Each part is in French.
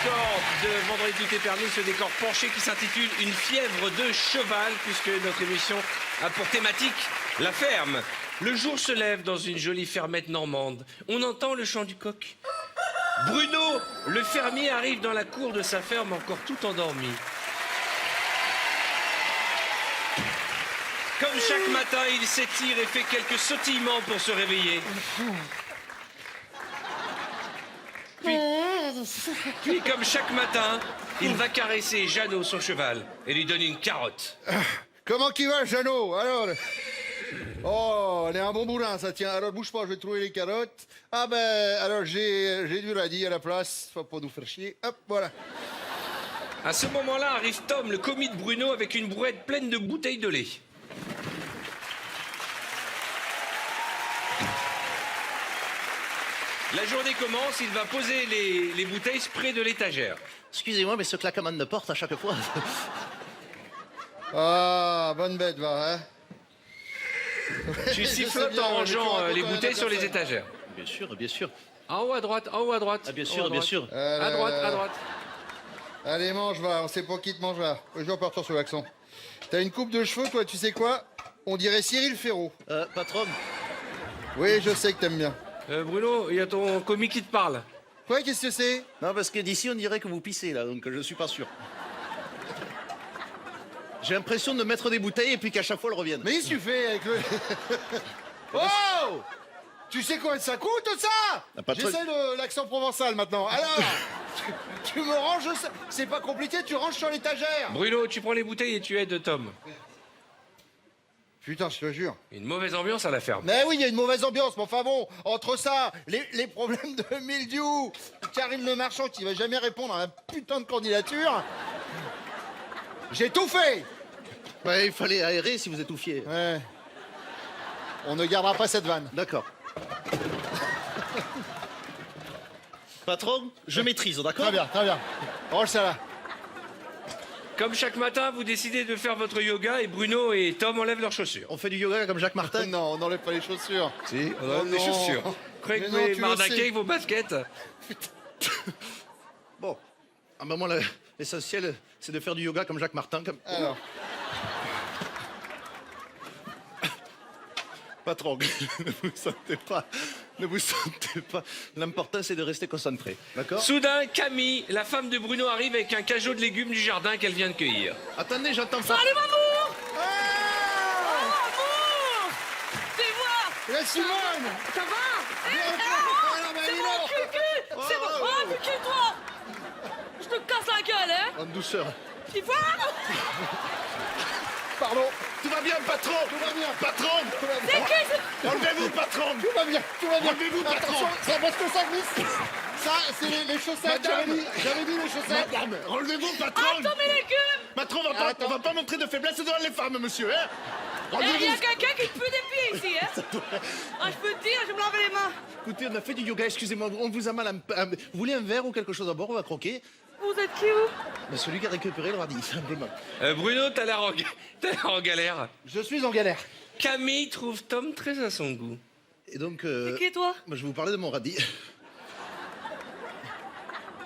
décor de Vendredi tout est permis, ce décor penché qui s'intitule Une fièvre de cheval, puisque notre émission a pour thématique la ferme. Le jour se lève dans une jolie fermette normande. On entend le chant du coq. Bruno, le fermier, arrive dans la cour de sa ferme encore tout endormi. Comme chaque matin, il s'étire et fait quelques sautillements pour se réveiller. Puis, comme chaque matin, il va caresser Jeannot, son cheval, et lui donne une carotte. Comment qu'il va, Jeannot? Alors... Oh, on est un bon boulin, ça tient. Alors, bouge pas, je vais trouver les carottes. Ah ben, alors j'ai du radis à la place, faut pas nous faire chier. Hop, voilà. À ce moment-là, arrive Tom, le commis de Bruno, avec une brouette pleine de bouteilles de lait. La journée commence, il va poser les bouteilles près de l'étagère. Excusez-moi, mais ce claquement de porte à chaque fois. Ah, bonne bête, va, hein. Tu sifflotes en rangeant les bouteilles sur les étagères. Bien sûr, bien sûr. En haut à droite, en haut à droite. Ah, bien en haut sûr, à bien droite. sûr. À droite, à droite. Allez, mange, va, on sait pas qui te mange, là. Je dois partir sur l'accent. T'as une coupe de cheveux, toi, tu sais quoi? On dirait Cyril Ferraud. Patron. Oui, je sais que t'aimes bien. Bruno, il y a ton commis qui te parle. Quoi, qu'est-ce que c'est? Non, parce que d'ici, on dirait que vous pissez, là, donc je suis pas sûr. J'ai l'impression de mettre des bouteilles et puis qu'à chaque fois, elles reviennent. Mais qu'est-ce que tu fais avec le... Oh! Tu sais combien ça coûte, ça? J'essaie l'accent provençal, maintenant. Alors, tu me ranges ça. C'est pas compliqué, tu ranges sur l'étagère. Bruno, tu prends les bouteilles et tu aides Tom. Putain, je te jure. Une mauvaise ambiance à la ferme. Mais oui, il y a une mauvaise ambiance, mais enfin bon, entre ça, les problèmes de mildiou, Karine Le Marchand qui va jamais répondre à un putain de candidature, j'ai tout fait. Ouais, il fallait aérer si vous étouffiez. Ouais. On ne gardera pas cette vanne. D'accord. Patron, je maîtrise, d'accord? Très bien, très bien. Range ça là. Comme chaque matin, vous décidez de faire votre yoga et Bruno et Tom enlèvent leurs chaussures. On fait du yoga comme Jacques Martin? Non, on n'enlève pas les chaussures. Si, on Oh enlève les non. chaussures. Vous croyez que Mais vous non, pouvez tu le m'arnaquer sais. avec vos baskets? Bon. Ah ben moi, l'essentiel, c'est de faire du yoga comme Jacques Martin. Comme... Alors, Patron, ne vous sentez pas. Ne vous sentez pas. L'important, c'est de rester concentré. D'accord? Soudain, Camille, la femme de Bruno, arrive avec un cajot de légumes du jardin qu'elle vient de cueillir. Attendez, j'entends pas. Salut maman! ah, Amour! Fais voir! la Simone. Ça va? Viens, Oh, alors, bah, c'est dis bon, donc. cul! C'est bon! Oh, cul-toi! Je te casse la gueule, hein? En douceur. Tu vois? Pardon, Tout va bien, patron? tout va bien. Patron! C'est qui ce... Enlevez-vous, patron! Tout va bien, tout va bien. Enlevez-vous, patron. Attention, ça, parce que ça glisse. Ça, c'est les chaussettes. Madame. J'avais dit les chaussettes. Madame, enlevez-vous, patron! Attends mes légumes! Patron, on va pas montrer de faiblesse devant les femmes, monsieur, hein? Il y a Enlevez-vous. quelqu'un qui te pue des pieds ici, hein? Ah, je peux te dire, je me lave les mains. Écoutez, on a fait du yoga, excusez-moi, on vous a mal vous voulez un verre ou quelque chose à boire? On va croquer. Vous êtes qui, vous? Mais celui qui a récupéré le radis, simplement. Bruno, t'as l'air en galère. Je suis en galère. Camille trouve Tom très à son goût. Et donc, C'est qui, toi? moi, je vais vous parler de mon radis.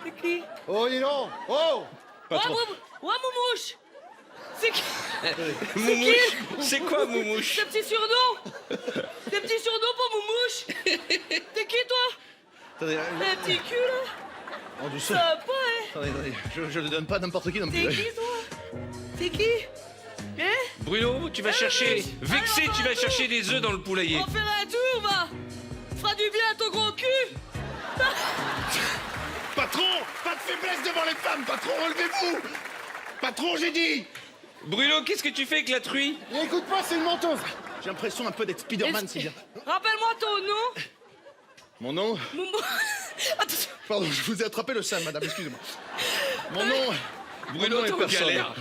C'est qui? Oh, dis donc. Oh. Patron. Ouais, Moumouche! C'est qui? Moumouche, c'est quoi Moumouche? Ce petit surnom! Des petits surnoms pour Moumouche! T'es qui, toi? Attendez, Un petit cul, là? en Ça douceur. va pas, hein? Attendez, je ne donne pas à n'importe qui non plus. T'es qui, toi? T'es qui? Hein? Bruno, tu vas chercher... Vexé, tu vas chercher des œufs dans le poulailler. On fera un tour, va! Fera du bien à ton gros cul! Patron, pas de faiblesse devant les femmes, patron, relevez-vous! Patron, j'ai dit! Bruno, qu'est-ce que tu fais avec la truie? Écoute pas, c'est une menteuse. J'ai l'impression un peu d'être Spider-Man, c'est bien. Rappelle-moi ton nom! Mon nom? Moumou... Attends, Pardon, je vous ai attrapé le sein, madame, excusez-moi. Mon nom... Bruno, Mon nom t'es est en personne. galère.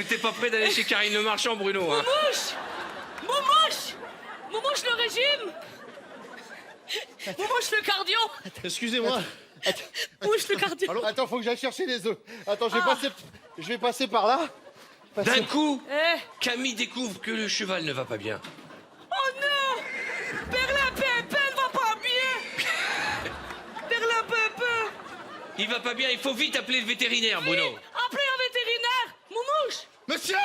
T'es pas prêt d'aller chez Karine Le Marchand, Bruno, hein? Moumouche! Moumouche! Moumouche le régime! Moumouche le cardio! Excusez-moi. Mouche le cardio! Attends, faut que j'aille chercher les œufs. Attends, Ah. je vais passer par là. D'un coup, Eh! Camille découvre que le cheval ne va pas bien. Oh non! Berlin Pépin ne va pas bien! Berlin Pépin! Il va pas bien, il faut vite appeler le vétérinaire, Bruno. Appelez un vétérinaire. Moumouche, Monsieur!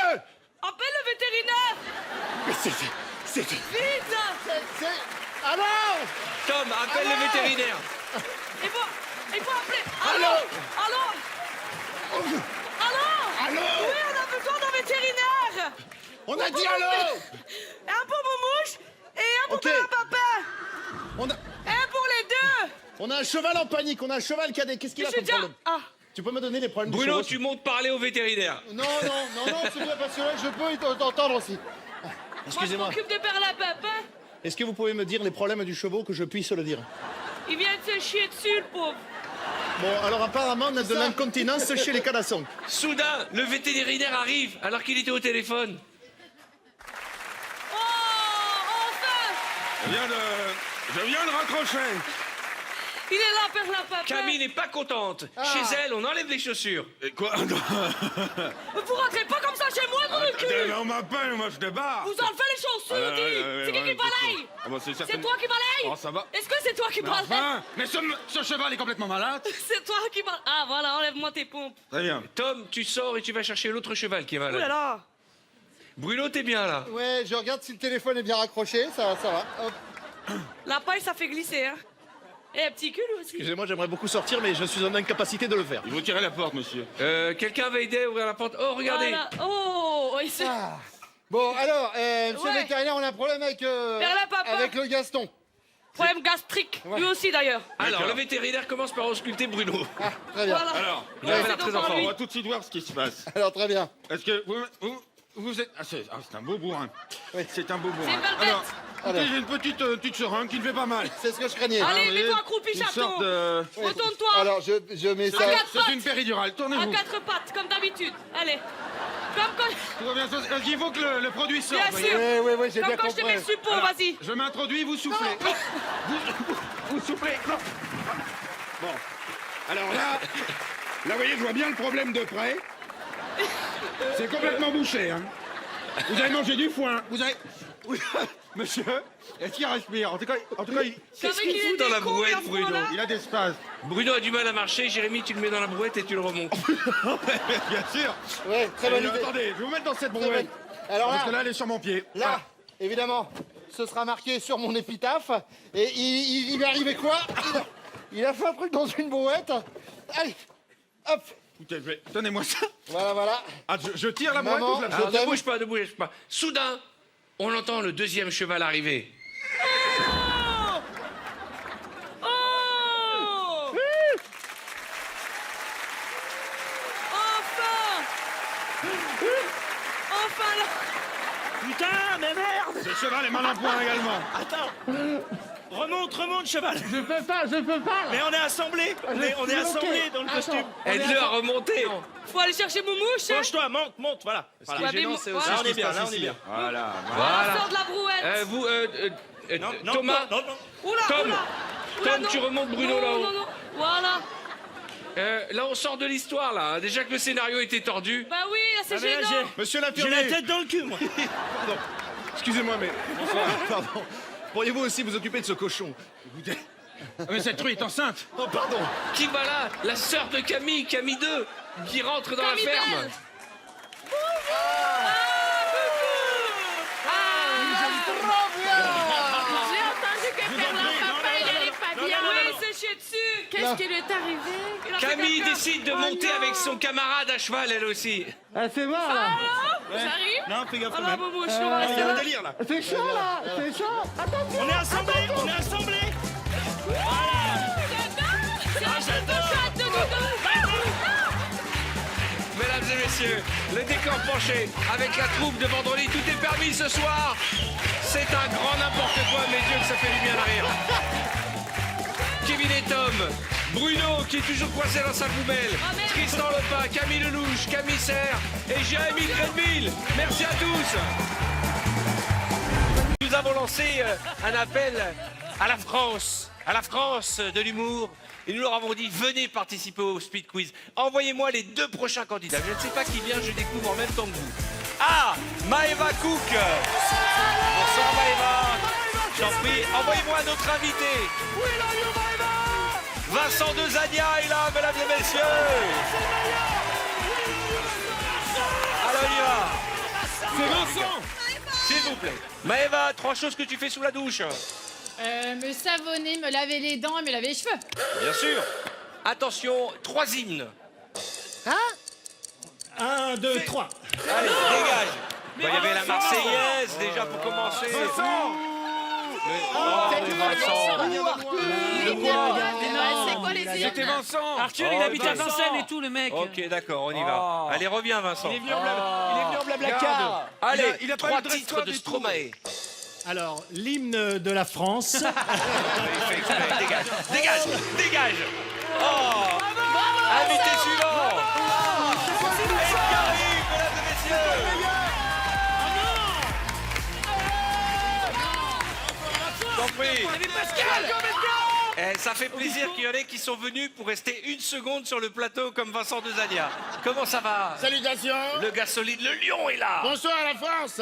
appelle le vétérinaire. Mais c'est... Vite. Alors Tom, appelle le vétérinaire. Il faut appeler. Allô? Allô? Oui, on a besoin d'un vétérinaire. On a dit allô! Un pour Moumouche et un pour Ok. papa. On a... Un pour les deux. On a un cheval en panique, on a un cheval qui a des... Qu'est-ce qu'il a Monsieur comme Dia. problème? Ah. Tu peux me donner les problèmes du Bruno, cheval? tu montes parler au vétérinaire. Non, c'est bien parce que là, je peux t'entendre aussi. Moi, je Excusez-moi, m'occupe de Perlapapa. est-ce que vous pouvez me dire les problèmes du cheval que je puisse le dire? Il vient de se chier dessus, le pauvre. Bon, alors apparemment, on a de l'incontinence chez les canassons. Soudain, le vétérinaire arrive alors qu'il était au téléphone. Oh, enfin. Je viens de raccrocher. Il est là, Perlapapa. Camille n'est pas contente. Chez elle, on enlève les chaussures. Et quoi? Vous rentrez pas comme ça chez moi, mon cul. On m'appelle, moi je débarque. Vous enlevez les chaussures, dis. C'est qui balaye? Ah bah, c'est C'est certain- toi qui balaye? Oh, ça va. Est-ce que c'est toi qui balaye? Enfin, mais ce cheval est complètement malade. C'est toi qui balaye. Ah, voilà, enlève-moi tes pompes. Très bien. Tom, tu sors et tu vas chercher l'autre cheval qui est Ouh là malade. là. Bruno, t'es bien là. Ouais, je regarde si le téléphone est bien raccroché, ça va. Hop. La paille, ça fait glisser, hein. Et un petit cul, lui aussi. Excusez-moi, j'aimerais beaucoup sortir, mais je suis en incapacité de le faire. Il faut tirer la porte, monsieur. Quelqu'un va aider à ouvrir la porte. Oh, regardez. Voilà. Oh, il se... Ah. Bon, alors, monsieur Ouais. le vétérinaire, on a un problème avec, Perlapapa. avec le Gaston. Problème gastrique. Lui aussi, d'ailleurs. Alors, D'accord. le vétérinaire commence par ausculter Bruno. Ah, très bien. Voilà. Alors, Il a Ouais, l'air c'est très donc en en forme. on lui. va tout de suite voir ce qui se passe. Alors, très bien. Est-ce que vous êtes... Ah, c'est un beau bourrin. Oui. C'est un beau bourrin. C'est une belle Alors, bête. écoutez, Alors. j'ai une petite seringue qui ne fait pas mal. C'est ce que je craignais. Allez, Vous mets-toi voyez, accroupi, une chaton. sorte de... Retourne-toi. Alors, je mets ça. Regarde. C'est une péridurale, À tournez-vous. 4 pattes, comme d'habitude. Allez. Comme quand... Tout va bien, il faut que le produit sorte. Bien voyez. sûr. Oui, j'ai Comme bien quand je te compris. mets le suppôt, Alors, vas-y. Je m'introduis, vous soufflez. Vous soufflez. Non. Bon. Alors là, vous voyez, je vois bien le problème de près. C'est complètement bouché. Hein. Vous avez mangé du foin. Vous avez... Monsieur, est-ce qu'il respire? En tout cas, il... Qu'est-ce qu'il fout dans la brouette, Bruno? Il a des spasmes. Bruno a du mal à marcher. Jérémy, tu le mets dans la brouette et tu le remontes. Bien sûr. Ouais, très bonne idée. Attendez, je vais vous mettre dans cette Très brouette. bonne. Alors Parce que là, là, elle est sur mon pied. là, évidemment, ce sera marqué sur mon épitaphe. Et il m'est arrivé quoi? Il a fait un truc dans une brouette. Allez, hop, Écoutez, donnez-moi ça. voilà. Ah, je tire la brouette Maman, ou je la... Alors, t'aime. ne bouge pas. Soudain, on entend le deuxième cheval arriver. Oh. Oh. Enfin là. Putain, mais merde! Ce cheval est mal en point également. Attends! Remonte, cheval! Je peux pas. Mais on est assemblés! On est assemblés dans le costume! Aide-le à remonter. Faut aller chercher Moumouche, hein. Penche-toi, monte, voilà! Ce qui Ouais, est mais gênant, moi- c'est voilà. aussi Là, ce on qui est se bien, passe là, on est ici. bien. Voilà. Voilà. Sors de la brouette. Non, Thomas, non. Oula, Tom, oula. Tom, non. tu remontes Bruno Non, là-haut. non. Voilà. Là, on sort de l'histoire, là. hein. Déjà que le scénario était tordu. Bah oui, là, c'est Ah, mais là, gênant. Monsieur J'ai la l'infirmier. tête dans le cul, moi! Pardon. Excusez-moi, mais... Pardon. Pourriez-vous aussi vous occuper de ce cochon? Ah, mais cette truie est enceinte. Oh, pardon. Qui va là? La sœur de Camille, Camille 2, qui rentre dans Camille la ferme. Belle. J'ai entendu que Perlapapa, il allait pas bien. Oui, c'est chier dessus. Qu'est-ce qui lui est arrivé? Il a fait Camille caca. décide de monter avec son camarade à cheval, elle aussi. Allô? J'arrive? Non, fais gaffe quand Alors, même! Moumouche, on va Il rester y a un là. délire là! C'est chaud là, c'est chaud. Attention. On est assemblés! Mesdames et messieurs, le décor penché avec la troupe de vendredi, tout est permis ce soir. C'est un grand n'importe quoi, mais Dieu que ça fait du bien à rire. Kevin et Tom, Bruno qui est toujours coincé dans sa poubelle, merde. Tristan Lepin, Camille Lelouch, Camille Serre et Jérémy Crédville. Merci à tous. Nous avons lancé un appel à la France de l'humour. Et nous leur avons dit, venez participer au Speed Quiz. Envoyez-moi les 2 prochains candidats. Je ne sais pas qui vient, je découvre en même temps que vous. Ah, Maëva Cook. Bonsoir Maëva. J'en prie, envoyez-moi un autre invité. Vincent de Zania est là, mesdames et messieurs. Alors on y va. C'est Vincent. S'il vous plaît. Maëva, 3 choses que tu fais sous la douche. Me savonner, me laver les dents et me laver les cheveux. Bien sûr. Attention, 3 hymnes. 1, 2, 3. Allez, dégage. Bah, il y avait la Marseillaise déjà pour commencer. Vincent. C'est quoi les C'était hymnes? Vincent. Arthur, il habite à Vincennes et tout, le mec. Ok, d'accord, on y va. Allez, reviens, Vincent. Il est venu en Blablacar. Allez, il a pas 3 eu de dress titres code de et tout. Stromae. Alors, l'hymne de la France. Il fait exprès. Dégage, dégage, dégage. Oh, invité suivant. Edgar Yves, mesdames et messieurs. T'en prie. Ça fait plaisir qu'il y en ait qui sont venus pour rester 1 seconde sur le plateau comme Vincent de Zania. Comment ça va? Salutations. Le gars solide, le lion est là. Bonsoir à la France.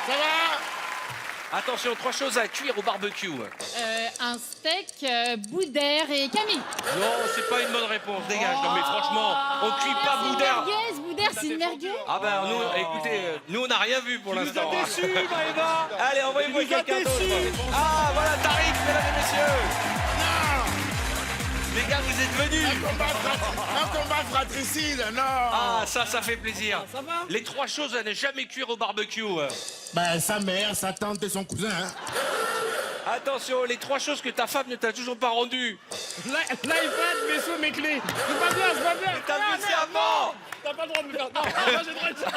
Ça va? Attention, 3 choses à cuire au barbecue. Un steak, boudère et camille. Non, c'est pas une bonne réponse, dégage. Non mais franchement, on cuit pas boudin. Boudère, c'est une merguez. Ah ben nous, écoutez, nous on n'a rien vu pour l'instant. Déçu, Maëva. Allez, envoyez-moi Tu nous as quelqu'un d'autre. déçus. Ah voilà, Tariq, mesdames et messieurs. Les gars, vous êtes venus. Un combat fratricide, non. Ah, ça fait plaisir. Les 3 choses à ne jamais cuire au barbecue. Ben, sa mère, sa tante et son cousin. Hein. Attention, les 3 choses que ta femme ne t'a toujours pas rendues. L'iPad, mes sous, mes clés. C'est pas bien, c'est pas bien. T'as vu, c'est avant. T'as pas le droit de me faire. Non, moi j'ai le droit de ça.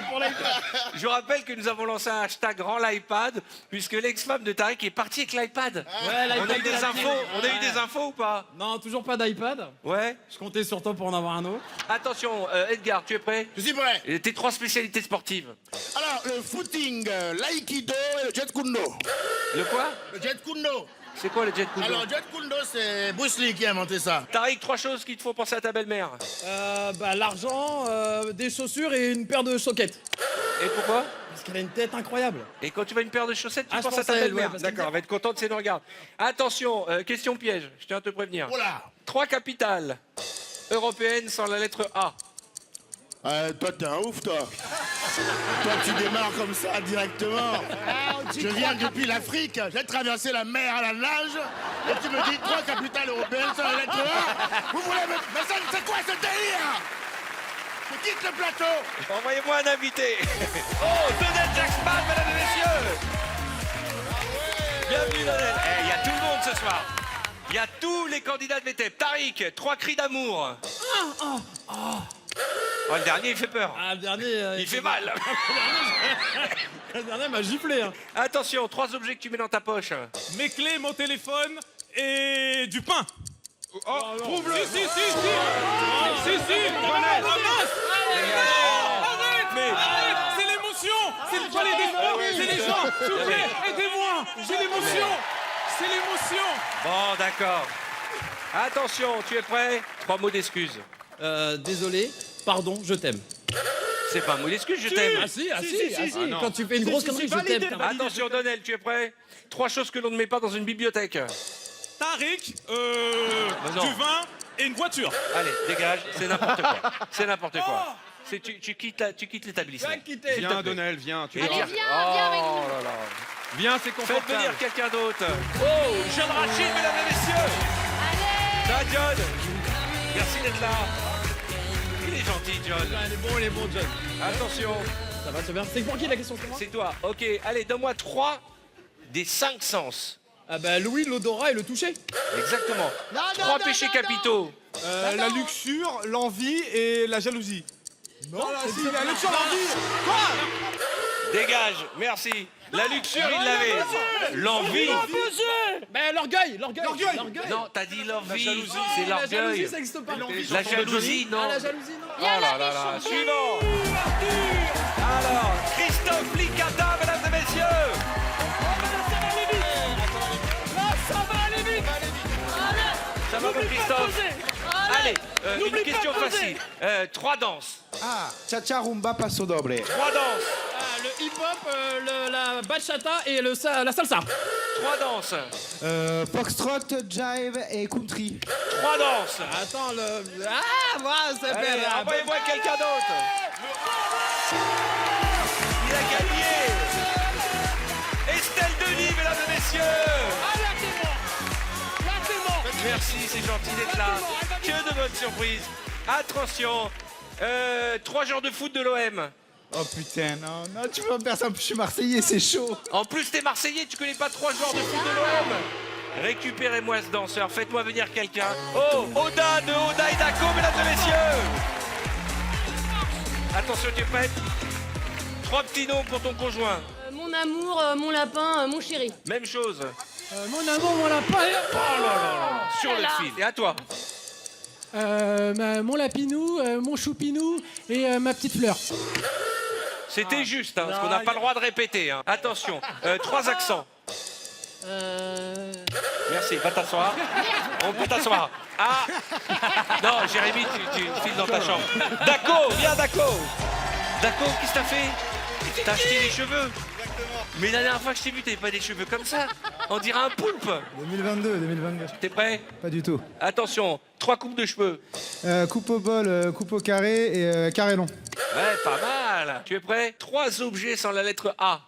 Pour l'iPad. Je vous rappelle que nous avons lancé un hashtag Rends l'iPad, puisque l'ex-femme de Tariq est partie avec l'iPad. Ouais, On a eu des infos. On a eu des infos ou pas? Non, toujours pas d'iPad. Ouais. Je comptais sur toi pour en avoir un autre. Attention, Edgar, tu es prêt? Je suis prêt. Et tes 3 spécialités sportives. Alors, le footing, l'aïkido et le jet kundo. Le quoi? Le jet kundo. C'est quoi le jet kundo? Alors, jet kundo, c'est Bruce Lee qui a inventé ça. Tariq, 3 choses qui te font penser à ta belle-mère. L'argent, des chaussures et une paire de soquettes. Et pourquoi? Parce qu'elle a une tête incroyable. Et quand tu vois une paire de chaussettes, tu Ah, je penses à pense ta à elle, belle-mère. ouais, parce qu'elle D'accord, elle va être contente si elle nous regarde. Attention, question piège, je tiens à te prévenir. Voilà. 3 capitales européennes sans la lettre A. Toi, t'es un ouf, toi. Toi, tu démarres comme ça, directement. Je viens depuis l'Afrique, j'ai traversé la mer à la nage, et tu me dis 3 capitales européennes sans la lettre A. Vous voulez me... Mais ça, c'est quoi ce délire? Je quitte le plateau. Envoyez-moi un invité. Oh, Donald Jacksman, mesdames et messieurs. Bienvenue, Donald. Eh, il y a tout le monde ce soir. Il y a tous les candidats de VTEP. Tariq, 3 cris d'amour. Oh, le dernier, il fait peur. Ah, le dernier. Il fait mal. Le dernier m'a giflé. Hein. Attention, 3 objets que tu mets dans ta poche. Mes clés, mon téléphone et du pain. Oh, prouve-le. Si. Donald. Arrête, c'est l'émotion. C'est pas les défauts, c'est les gens. S'il vous plaît, aidez-moi. J'ai l'émotion. C'est l'émotion. Bon, d'accord. Attention, tu es prêt? 3 mots d'excuses. Désolé, pardon, je t'aime. C'est pas un mot d'excuse, je t'aime. Ah si. non. Quand tu fais une grosse connerie, je t'aime. Attention, Donald, tu es prêt? 3 choses que l'on ne met pas dans une bibliothèque. Tariq, non. du vin et une voiture. Allez, dégage, c'est n'importe quoi. C'est n'importe quoi. Tu quittes l'établissement. S'il te plaît. Donald, viens. Allez, viens avec nous. Oh là là. Viens, c'est Faites confortable. venir quelqu'un d'autre. Oh, John Rachid, mesdames et messieurs. Ça va, John? Merci d'être là. Il est gentil, John. Il est bon, John. Attention, Ça va, c'est bien. C'est pour qui la question? C'est moi. c'est toi. Ok, allez, donne-moi 3 des 5 sens. Ah bah l'ouïe, l'odorat et le toucher. Exactement. 3 péchés capitaux. La luxure, l'envie et la jalousie. Non, La luxure, l'envie. Dégage, merci. La luxure, il l'avait. L'envie. Ben l'orgueil. Non, t'as dit l'envie, c'est La jalousie, l'orgueil. ça existe pas. La jalousie, non. Ah, la jalousie, non. Il y a Oh là là là. la Suivant. Alors, Christophe Licata, mesdames et messieurs. Ça va, mon Christophe? Allez, une question facile. 3 danses. Cha-cha, rumba, paso doble. 3 danses. Le hip-hop, la bachata et la salsa. 3 danses. Foxtrot, jive et country. 3 danses. Attends, le... Ah, voilà, ça Allez, s'appelle... envoyez-moi quelqu'un d'autre. Il a gagné. Estelle Denis, mesdames et messieurs. Ah, là, t'es mort. Là, t'es mort. Merci, c'est gentil d'être là. Que de bonnes surprises. Attention, 3 jours de foot de l'OM. Oh putain, non, non, tu vas me faire ça, je suis Marseillais, c'est chaud. En plus, t'es Marseillais, tu connais pas 3 joueurs de foot de l'OM. Récupérez-moi ce danseur, faites-moi venir quelqu'un. Oh, Oda de Oda et Dako, mesdames et messieurs. Attention, tu es prête? 3 petits noms pour ton conjoint. Mon amour, mon lapin, mon chéri. Même chose. Mon amour, mon lapin... Oh là là, sur le fil. Et à toi? Mon lapinou, mon choupinou et ma petite fleur. C'était juste, hein, parce qu'on n'a pas le droit de répéter. Hein. Attention, 3 accents. Merci, va t'asseoir. On peut t'asseoir. Ah non, Jérémy, tu files dans ta chambre. Dako, viens Dako. Dako, qu'est-ce que t'as fait? T'as acheté les cheveux. Mais la dernière fois que je t'ai vu, t'avais pas des cheveux comme ça. On dirait un poulpe. 2022. T'es prêt? Pas du tout. Attention, 3 coupes de cheveux. Coupe au bol, coupe au carré et carré long. Ouais, pas mal. Tu es prêt? 3 objets sans la lettre A.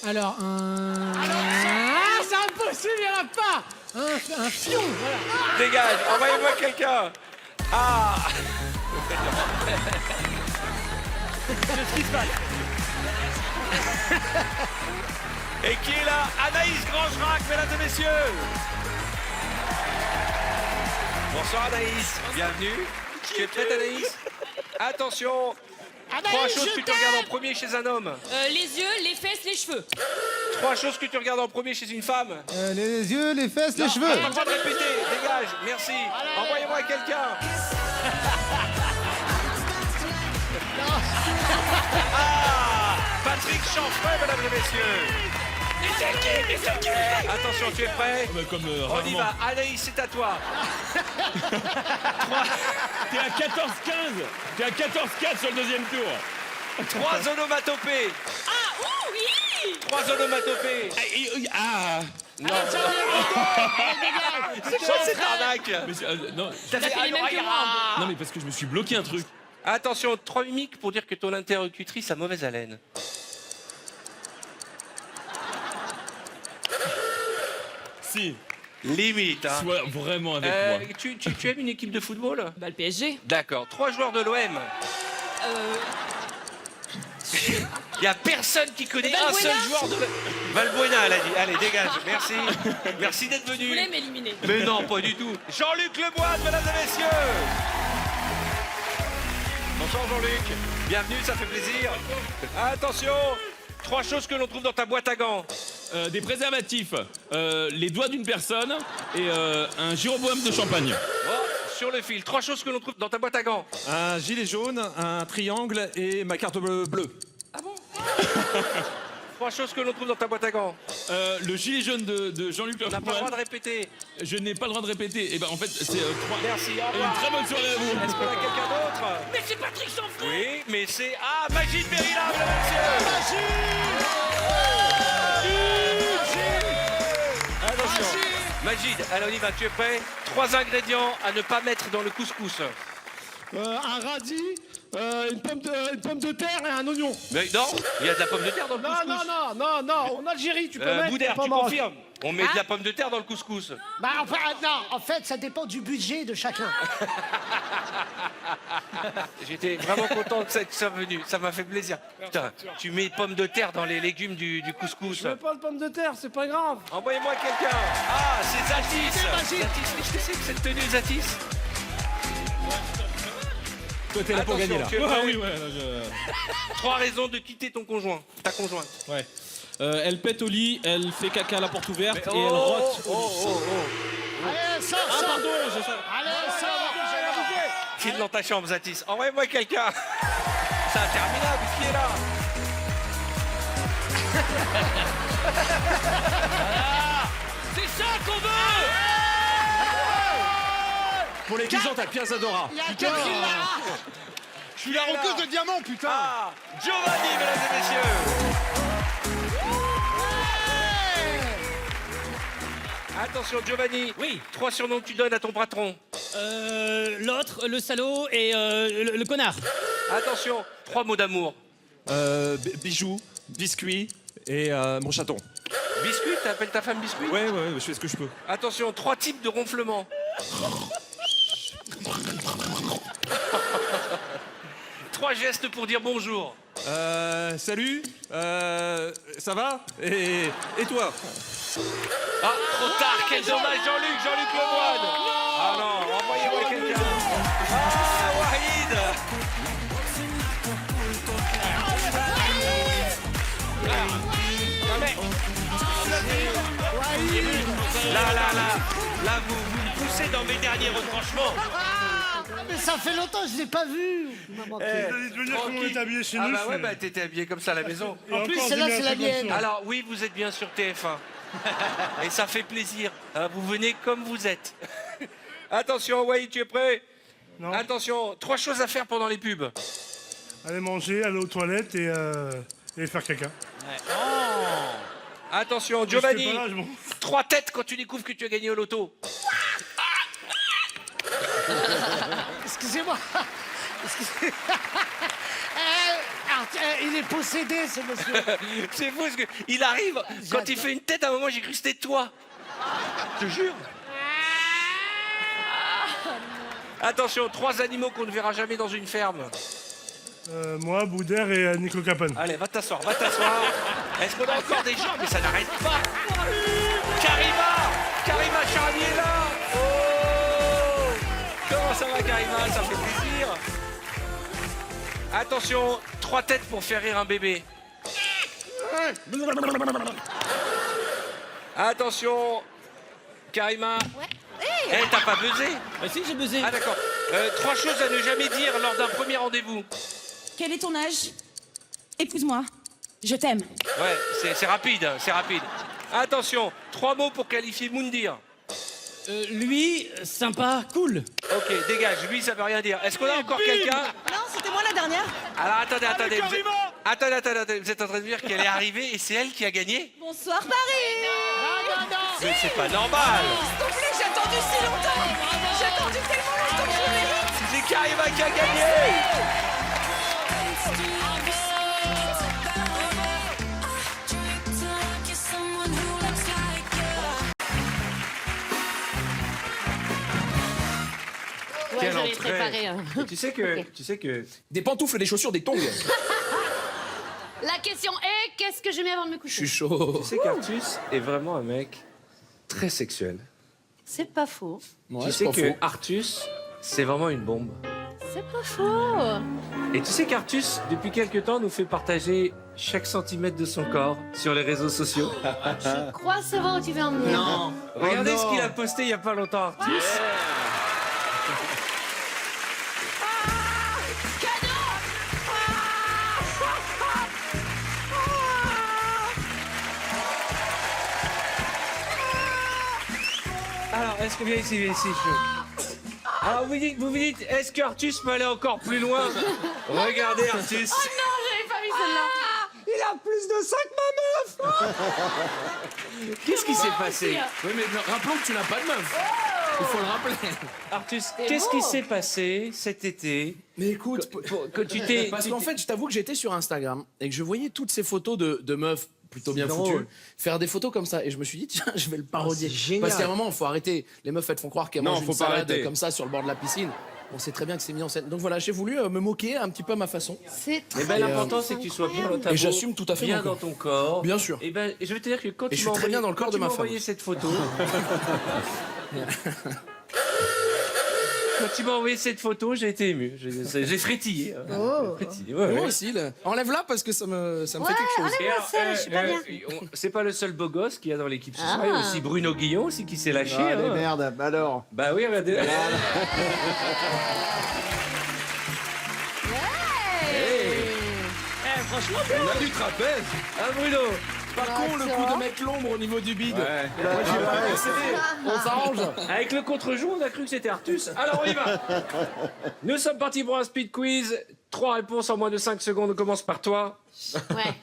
Alors, Ah, c'est impossible, il n'y en a pas. Un fion, voilà. Dégage, envoyez-moi quelqu'un. Ah. Qu'est-ce qui se passe? Et qui est là? Anaïs Grangerac, mesdames et messieurs. Bonsoir Anaïs, bienvenue. Tu es prête Anaïs? Attention, 3 choses que tu regardes en premier chez un homme. Les yeux, les fesses, les cheveux. 3 choses que tu regardes en premier chez une femme. Les yeux, les fesses, les T'as cheveux. pas le droit de répéter, dégage, merci. Envoyez-moi quelqu'un. Ah, Patrick Chanfray, mesdames et messieurs. Attention, tu es prêt? On y va. Anaïs, c'est à toi. T'es à 14-15. T'es à 14-4 sur le deuxième tour. 3 onomatopées. Ah, ouh, oui. 3 onomatopées. Ah. Non. C'est quoi cette arnaque? Non, T'as fait les mêmes que moi. non, mais parce que je me suis bloqué un truc. Attention, 3 mimiques pour dire que ton interlocutrice a mauvaise haleine. Si. Limite, hein. Sois vraiment avec moi. Tu aimes une équipe de football? Bah, le PSG. D'accord. 3 joueurs de l'OM. Il n'y a personne qui connaît un Valbuena. seul joueur de... Valbuena, elle a dit. Allez, dégage. Merci. Merci d'être Vous venu. voulez m'éliminer? Mais non, pas du tout. Jean-Luc Lebois, mesdames et messieurs. Bonsoir Jean-Luc. Bienvenue, ça fait plaisir. Attention, 3 choses que l'on trouve dans ta boîte à gants. Des préservatifs, les doigts d'une personne et un gyroboam de champagne. Oh, sur le fil, 3 choses que l'on trouve dans ta boîte à gants. Un gilet jaune, un triangle et ma carte bleue. Ah bon? 3 choses que l'on trouve dans ta boîte à gants. Le gilet jaune de Jean-Luc On n'a pas le droit de répéter. Je n'ai pas le droit de répéter. Et ben en fait, c'est 3. Merci, au Et revoir. une très bonne soirée à vous. Est-ce qu'on a quelqu'un d'autre? Mais c'est Patrick Chanfray. Oui, mais c'est... Ah, Magid Berilla, mesdames et messieurs. Attention. Magid, allez on y va, tu es prêt? 3 ingrédients à ne pas mettre dans le couscous. Un radis, une pomme de terre et un oignon. Mais non, il y a de la pomme de terre dans le couscous. Non, en Algérie, tu peux mettre. Boudère, pas tu marocain. confirmes? On met de la pomme de terre dans le couscous. Bah, enfin, non, en fait, ça dépend du budget de chacun. J'étais vraiment content que ça soit venu, ça m'a fait plaisir. Putain, tu mets pomme de terre dans les légumes du couscous. Je veux pas de pomme de terre, c'est pas grave. Envoyez-moi quelqu'un. Ah, c'est Zatis. Vas-y. Zatis, qu'est-ce que c'est que cette tenue, Zatis? Toi, t'es là pour Attention, gagner, là. tu es prêt? Ah oui, ouais. 3 raisons de quitter ton conjoint, ta conjointe. Ouais. Elle pète au lit, elle fait caca à la porte ouverte Mais et elle rote. Allez, sors, Ah, sors. pardon, Allez, sors. File dans ta chambre, Zatis. Envoyez-moi quelqu'un. C'est interminable, qui est là? C'est ça qu'on veut. Pour les 10 ans, t'as Pierre Zadora. Il y a Catherine Lara. Je suis la roqueuse de diamant, putain. Ah, Giovanni, mesdames et messieurs. Attention, Giovanni. Oui. 3 surnoms que tu donnes à ton patron. L'autre, le salaud et le connard. Attention, 3 mots d'amour. Bijoux, biscuits et mon chaton. Biscuit, t'appelles ta femme biscuit? Ouais, je fais ce que je peux. Attention, 3 types de ronflements. 3 gestes pour dire bonjour. Salut, ça va et toi? Ah, trop tard, quel dommage, Jean-Luc Lemoine. Ah non, envoyez-moi quelqu'un. Ah, Wahid. Là, vous me poussez dans mes derniers retranchements. Mais ça fait longtemps que je l'ai pas vu. Il m'a manqué. Je veux dire comment on est habillé chez Ah nous. bah ouais, bah t'étais habillé comme ça à la maison. En plus, celle-là, c'est la mienne. Alors oui, vous êtes bien sur TF1. Et ça fait plaisir. Hein, vous venez comme vous êtes. Attention, Wahid, tu es prêt? Non. Attention, 3 choses à faire pendant les pubs. Aller manger, aller aux toilettes et faire caca. Attention, Je fais Giovanni, pas là, je m'en 3 têtes quand tu découvres que tu as gagné au loto. Excusez-moi. Il est possédé, ce monsieur. C'est fou parce qu'il arrive, quand il fait une tête, à un moment j'ai cru que c'était toi. Je te jure. Attention, 3 animaux qu'on ne verra jamais dans une ferme. moi, Boudère et Nico Capone. Allez, va t'asseoir. Est-ce qu'on a encore des gens? Mais ça n'arrête pas. Karima Charlier est là. Oh, comment ça va, Karima? Ça fait plaisir. Attention, 3 têtes pour faire rire un bébé. Attention, Karima. Eh, t'as pas buzzé? Bah si, j'ai buzzé. Ah d'accord. 3 choses à ne jamais dire lors d'un premier rendez-vous. Quel est ton âge? Épouse-moi. Je t'aime. Ouais, c'est rapide. Attention, 3 mots pour qualifier Moundir. Lui, sympa, cool. Ok, dégage, lui ça veut rien dire. Est-ce qu'on a encore quelqu'un? Non, c'était moi la dernière. Alors attendez. Attendez, vous êtes en train de dire qu'elle est arrivée et c'est elle qui a gagné? Bonsoir Paris. Mais c'est pas normal. S'il te plaît, j'ai attendu si longtemps. J'ai attendu tellement longtemps que je le mérite. C'est Karima qui a gagné. Ouais, Quelle j'avais entrée. préparé. Tu sais que Des pantoufles, des chaussures, des tongs. La question est, qu'est-ce que je mets avant de me coucher? Je suis chaud. tu sais qu'Artus est vraiment un mec très sexuel. C'est pas faux. Tu sais que Artus, c'est vraiment une bombe. C'est pas faux. Et tu sais qu'Artus, depuis quelque temps, nous fait partager chaque centimètre de son corps sur les réseaux sociaux. Je crois savoir où tu veux en venir. Non. Regardez Oh non. ce qu'il a posté il y a pas longtemps, Artus. Alors, est-ce que viens ici. Alors, vous vous dites, est-ce qu'Artus peut aller encore plus loin? Regardez, Artus. Oh non, j'avais pas vu celle-là. Il a plus de 5 ma meuf. Qu'est-ce qui s'est passé? Oui, mais rappelons que tu n'as pas de meuf. Il faut le rappeler. Artus, C'est qu'est-ce beau. qui s'est passé cet été? Mais écoute, Que tu t'es... parce tu qu'en t'es- fait, je t'avoue que j'étais sur Instagram et que je voyais toutes ces photos de meufs plutôt bien drôle. foutues faire des photos comme ça et je me suis dit tiens, je vais le parodier. c'est génial. Parce qu'à un moment, il faut arrêter. Les meufs elles te font croire qu'elles Non, mangent une faut pas salade arrêter. comme ça sur le bord de la piscine. On sait très bien que c'est mis en scène. Donc voilà, j'ai voulu me moquer un petit peu à ma façon. C'est Mais ben, l'important, c'est que tu sois bien dans ta Et peau, j'assume tout à fait bien mon dans corps. ton corps. Bien sûr. Et ben, je vais te dire que quand Et tu je suis m'as très bien envoyé- dans le corps quand de tu ma m'as femme envoyé aussi. cette photo. Quand tu m'as envoyé cette photo, j'ai été ému. J'ai frétillé. Frétillé, ouais, Moi ouais. aussi, là. Enlève-la parce que ça me fait Ouais, quelque chose. enlève- Et alors, ça, je suis pas bien. c'est pas le seul beau gosse qu'il y a dans l'équipe ce soir. Ah. Il y a aussi Bruno Guillon aussi qui s'est lâché. Ah, les hein. merdes, alors. Bah oui, regardez. Franchement, On a du trapèze. Ah Bruno. Pas con le coup de mettre l'ombre au niveau du bide. Moi, j'ai pas percé. On s'arrange. Avec le contre-jour, on a cru que c'était Artus. Alors on y va. Nous sommes partis pour un speed quiz. 3 réponses en moins de 5 secondes. On commence par toi. ouais.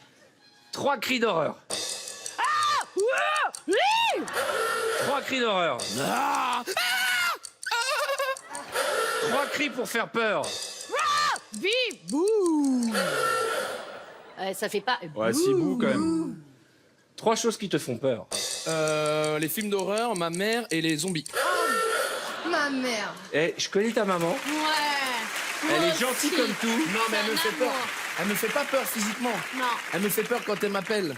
3 cris d'horreur. 3 cris d'horreur. 3 cris pour faire peur. Bip, bouh. Ça fait pas. Ouais, si bouh quand même. 3 choses qui te font peur. Les films d'horreur, ma mère et les zombies. Ma mère. Eh, je connais ta maman. Ouais. Elle est gentille comme tout. Non, mais elle me fait peur. Elle me fait pas peur physiquement. Non. Elle me fait peur quand elle m'appelle.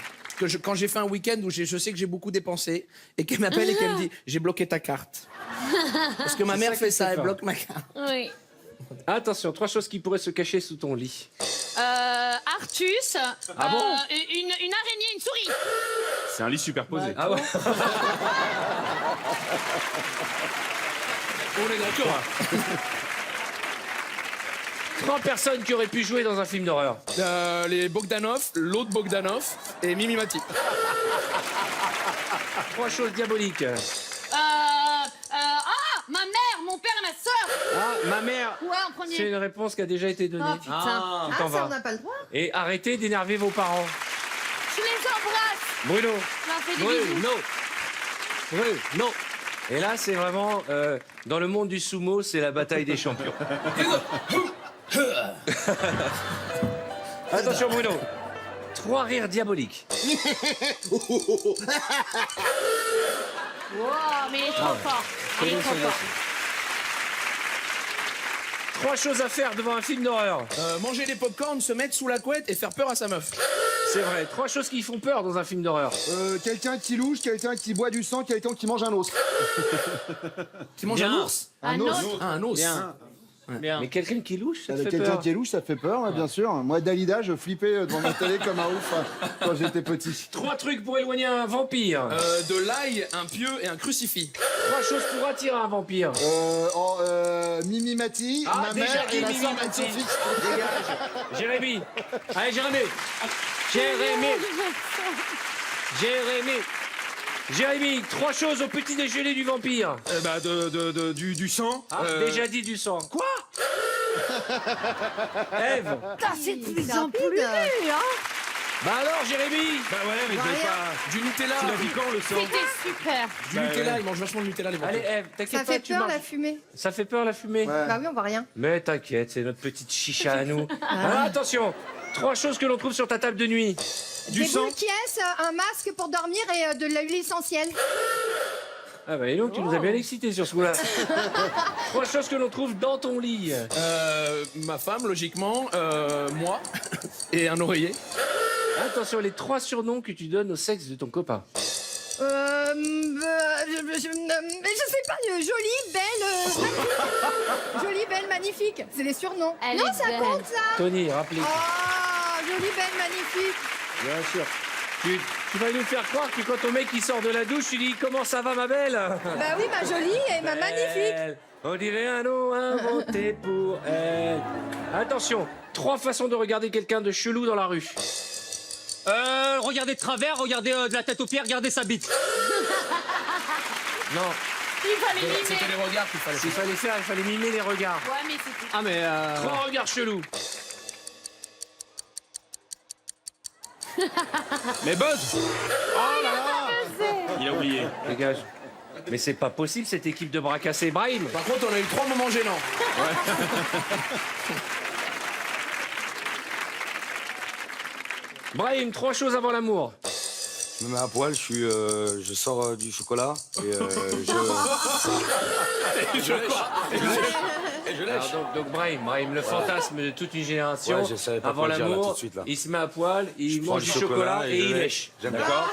Quand j'ai fait un week-end où je sais que j'ai beaucoup dépensé et qu'elle m'appelle et qu'elle me dit j'ai bloqué ta carte. Parce que ma mère fait ça, elle bloque ma carte. Oui. Attention, 3 choses qui pourraient se cacher sous ton lit. Artus. Ah bon Une araignée, une souris. C'est un lit superposé. Ah ouais. On est d'accord. 3 personnes qui auraient pu jouer dans un film d'horreur. Les Bogdanov, l'autre Bogdanov et Mimi Mati. 3 choses diaboliques. Ma mère, mon père et ma sœur. Ah, ma mère. Ouais, en premier. C'est une réponse qui a déjà été donnée. Oh putain. T'en vas. On n'a pas le droit. Et arrêtez d'énerver vos parents. Je les embrasse. Bruno. Je leur fais des bisous. Bruno. Et là, c'est vraiment, dans le monde du sumo, c'est la bataille des champions. Attention, Bruno. 3 rires diaboliques. Wow, mais il est trop fort. Il est trop fort. 3 choses à faire devant un film d'horreur. Manger des pop-corn, se mettre sous la couette et faire peur à sa meuf. C'est vrai. 3 choses qui font peur dans un film d'horreur. Quelqu'un qui louche, quelqu'un qui boit du sang, quelqu'un qui mange un os. Qui mange un ours. Un os. Ah, un os. Mais quelqu'un qui louche, ça te fait Quelqu'un peur. qui est louche, ça fait peur, ouais, bien sûr. Moi, Dalida, je flippais devant ma télé comme un ouf quand j'étais petit. 3 trucs pour éloigner un vampire. De l'ail, un pieu et un crucifix. 3 choses pour attirer un vampire. Mimi Mati, Ah, ma déjà mère dit et la Mimi sœur Mati. Anne-Sophie. Dégage. Jérémy. Allez, Jérémy, 3 choses au petit déjeuner du vampire. Du sang. Ah, déjà dit du sang. Quoi? Ève. C'est de plus C'est en plus. rapide. Bah alors, Jérémy. Bah ouais, mais Rien. Du Nutella. Tu l'as dit quand le sang? C'était super. Du Nutella, ils mangent vachement de Nutella les Allez, vampires. Ève, t'inquiète Ça pas, fait tu peur marches. la fumée. Ça fait peur la fumée. Bah oui, on voit rien. Mais t'inquiète, c'est notre petite chicha à nous. Alors, attention, 3 choses que l'on trouve sur ta table de nuit. Du Des sang. boules qui est, un masque pour dormir et de l'huile essentielle. Ah bah et donc tu nous as bien excité sur ce coup-là. 3 choses que l'on trouve dans ton lit. Ma femme, logiquement, moi et un oreiller. Attention, les 3 surnoms que tu donnes au sexe de ton copain. Je sais pas, jolie, belle. Jolie, belle, magnifique. C'est des surnoms. Elle non, est ça belle. compte ça. Tony, rappelez. Oh, jolie, belle, magnifique. Bien sûr. Tu vas nous faire croire que quand ton mec il sort de la douche, tu dis comment ça va ma belle? Bah oui, ma jolie et ma magnifique. Belle. On dirait un nom inventé pour elle. Attention, 3 façons de regarder quelqu'un de chelou dans la rue. Regardez de travers, regardez de la tête aux pieds, regardez sa bite. Non, Il fallait C'était mimer. les regards qu'il fallait s'il faire. fallait faire, il fallait mimer les regards. Ouais, mais c'était. Ah mais 3 regards chelous. Mais Buzz. Il a oublié. Dégage. Mais c'est pas possible cette équipe de bras cassés. Brahim. Par contre, on a eu 3 moments gênants. Brahim, 3 choses avant l'amour. Je me mets à poil, je sors du chocolat et Alors, donc Brahim, le fantasme de toute une génération. Ouais, je savais pas avant quoi dire, là, tout l'amour, de suite, là. il se met à poil, il Je prends mange du chocolat et il lèche. J'aime bien. D'accord.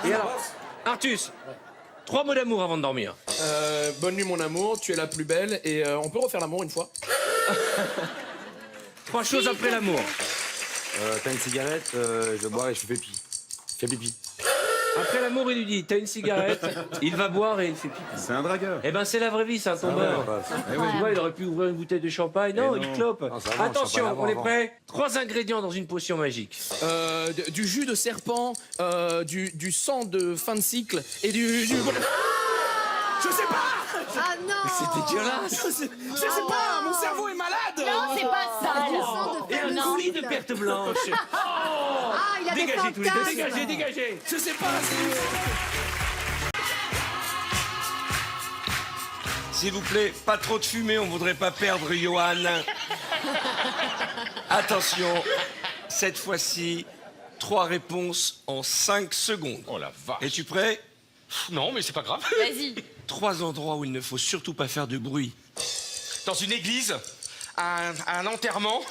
Et alors, Artus, 3 mots d'amour avant de dormir. Bonne nuit mon amour, tu es la plus belle et on peut refaire l'amour une fois. 3 choses après l'amour. T'as une cigarette, je bois et je fais pipi. Fais pipi. Après l'amour, il lui dit t'as une cigarette, il va boire et il fait pipi. C'est un dragueur. Eh ben c'est la vraie vie, c'est un tombeur. Tu vois, il aurait pu ouvrir une bouteille de champagne. Non, il clope. Non, ça va, Attention, champagne on est avant. prêt. 3 ingrédients dans une potion magique. Du jus de serpent, du sang de fin de cycle et du... Je sais pas. Ah non. C'est dégueulasse. Je sais pas, mon cerveau est malade. Non, c'est pas ça. Du alors. sang de Et un femme coulis de cycle. perte blanche. Ah, il a des Dégagez tous les deux, fantasmes. dégagez. Je sais pas. S'il vous plaît, pas trop de fumée, on voudrait pas perdre Johan. Attention, cette fois-ci, 3 réponses en 5 secondes. Oh la vache. Es-tu prêt? Non, mais c'est pas grave. Vas-y. 3 endroits où il ne faut surtout pas faire de bruit. Dans une église, à un enterrement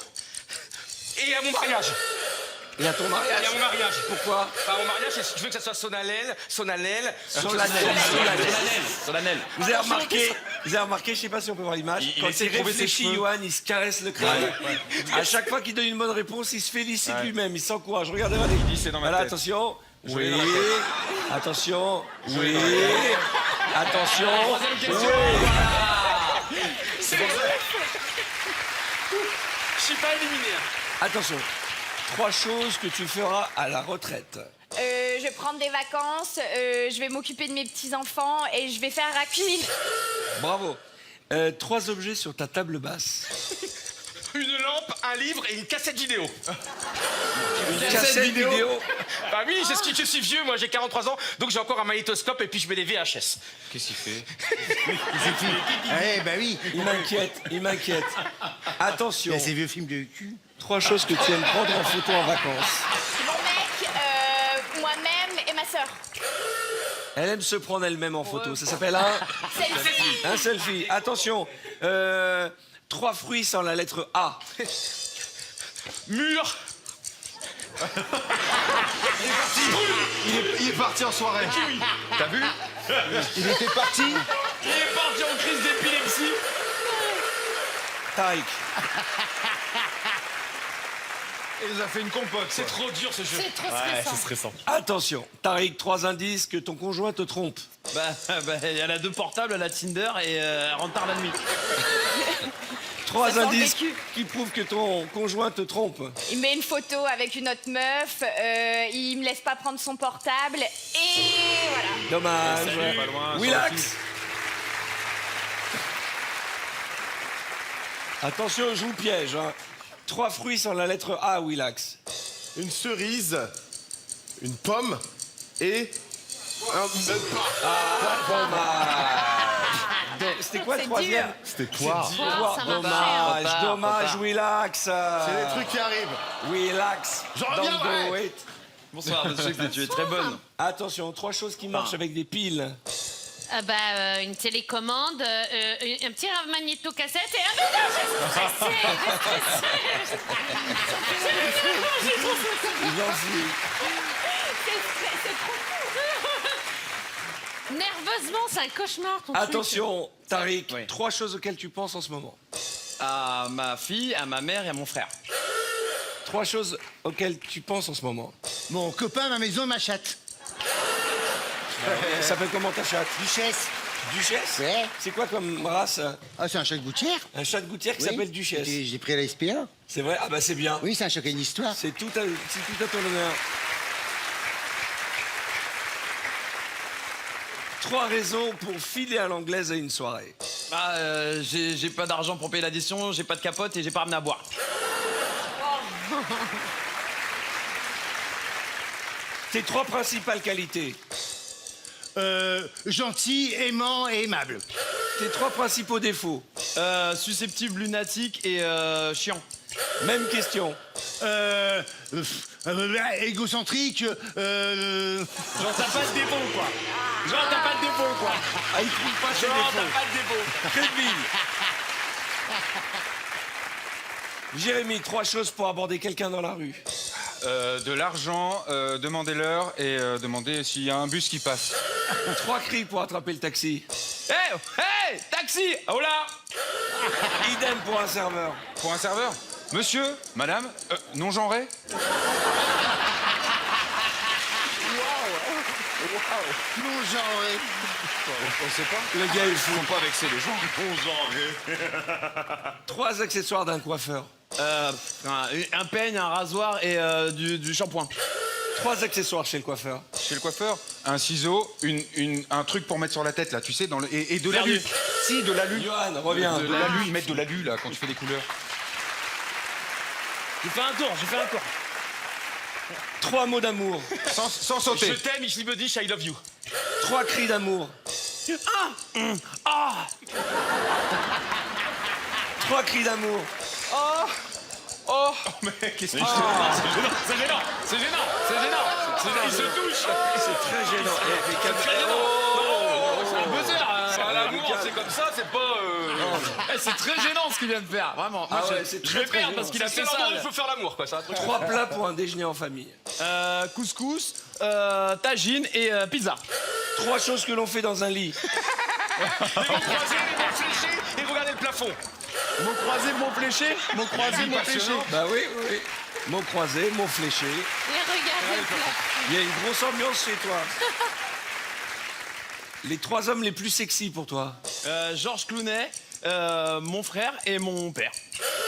et à mon mariage. Et à ton mariage? Et à mon mariage. Pourquoi? Enfin, mon mariage, je veux que ça soit solennel. Solennel. Vous avez remarqué, je sais pas si on peut voir l'image, Il quand essaie il de trouver ses réfléchit, cheveux. Johan, il se caresse le crâne. À chaque fois qu'il donne une bonne réponse, il se félicite lui-même, il s'encourage. Regardez, regardez. Il dit, c'est dans ma Voilà, tête. attention. Je Oui. l'ai dans la tête. Attention. Je Oui. l'ai dans la tête. Attention. Troisième question. Oui. C'est bon. Je suis pas éliminé. Attention. 3 choses que tu feras à la retraite. Je vais prendre des vacances, je vais m'occuper de mes petits-enfants et je vais faire un cuisine. Bravo. 3 objets sur ta table basse. Une lampe, un livre et une cassette vidéo. Une cassette vidéo. Bah oui, je suis vieux, moi j'ai 43 ans, donc j'ai encore un magnétoscope et puis je mets des VHS. Qu'est-ce qu'il fait? Eh ben oui. Il m'inquiète. Attention. Ces vieux films de cul. 3 choses que tu aimes prendre en photo en vacances. Mon mec, moi-même et ma sœur. Elle aime se prendre elle-même en photo. Ça s'appelle un Selfie. un selfie. Attention. 3 fruits sans la lettre A. Mur. Il est parti en soirée. T'as vu? Il était parti. Il est parti en crise d'épilepsie. Tariq. Il nous a fait une compote. C'est trop dur ce jeu. C'est trop stressant. C'est stressant. Attention. Tariq, 3 indices que ton conjoint te trompe. Elle a 2 portables, elle a Tinder et elle rentre tard la nuit. 3 Ça sent le indices vécu. qui prouvent que ton conjoint te trompe. Il met une photo avec une autre meuf, il me laisse pas prendre son portable et voilà. Dommage. Salut, pas loin, Willax. sur Attention, je vous piège. 3 fruits sans la lettre A, Willax. Une cerise, une pomme et C'était quoi le C'est troisième? dur. c'était poire. Ça va Dommage, dommage, Willax. C'est les trucs qui arrivent. Willax. Je Don't reviendrai. do it. Bonsoir, monsieur, tu es très bonne. Attention, 3 choses qui marchent avec des piles. Une télécommande, un petit magnéto-cassette et un... Mais non, j'ai stressé. J'en suis. C'est trop fou. Nerveusement, c'est un cauchemar, ton truc. Attention, Tariq, Oui. 3 choses auxquelles tu penses en ce moment. À ma fille, à ma mère et à mon frère. 3 choses auxquelles tu penses en ce moment. Mon copain, ma maison, ma chatte. Ça s'appelle comment ta chatte? Duchesse. Duchesse? Ouais. C'est quoi comme race? Ah, c'est un chat de gouttière. Un chat de gouttière qui Oui. s'appelle Duchesse. J'ai pris à la SPA. C'est vrai? Ah bah c'est bien. Oui, c'est un chat qui a une histoire. C'est tout à ton honneur. 3 raisons pour filer à l'anglaise à une soirée. J'ai pas d'argent pour payer l'addition, j'ai pas de capote et j'ai pas ramené à boire. Tes 3 principales qualités. Gentil, aimant et aimable. Tes 3 principaux défauts. Susceptible, lunatique et chiant. Même question. Égocentrique. Genre t'as pas de défaut quoi. Genre t'as pas de défaut quoi. Ah, il trouve pas ses Genre défauts. t'as pas de défaut. Crédville. Jérémy, 3 choses pour aborder quelqu'un dans la rue. De l'argent, demandez-leur et demandez s'il y a un bus qui passe. 3 cris pour attraper le taxi. Hey, taxi. Oh là. Idem pour un serveur. Pour un serveur? Monsieur, madame, non genré? Non genré. On sait pas. Le gars est fou. Faut pas vexer les gens. Non genré. 3 accessoires d'un coiffeur. Un peigne, un rasoir et du shampoing. 3 accessoires chez le coiffeur. Chez le coiffeur, un ciseau, un truc pour mettre sur la tête là, tu sais, et de l'alu. Si, de l'alu. Johan, reviens. De l'alu, ils mettent de l'alu là quand tu fais des couleurs. J'ai fait un tour. 3 mots d'amour. Sans sauter. Je t'aime, ich liebe dich, I love you. 3 cris d'amour. 3 cris d'amour. Oh, mais qu'est-ce que c'est gênant. Il se touche. C'est très gênant. C'est un buzzer. C'est un amour, c'est comme ça, c'est pas... C'est très gênant ce qu'il vient de faire, vraiment. Moi, je vais perdre parce qu'il a fait ça. Il faut faire l'amour, quoi. 3 plats pour un déjeuner en famille. Couscous, tagine et pizza. 3 choses que l'on fait dans un lit. Les mots croisés, les mots fléchés et regardez le plafond. Mon croisé, mon fléché. Mon croisé, mon fléché. Bah oui. Mots croisés, mots fléchés. Et regardez le plafond. Il y a une grosse ambiance chez toi. Les 3 hommes les plus sexy pour toi. Georges Clooney, mon frère et mon père.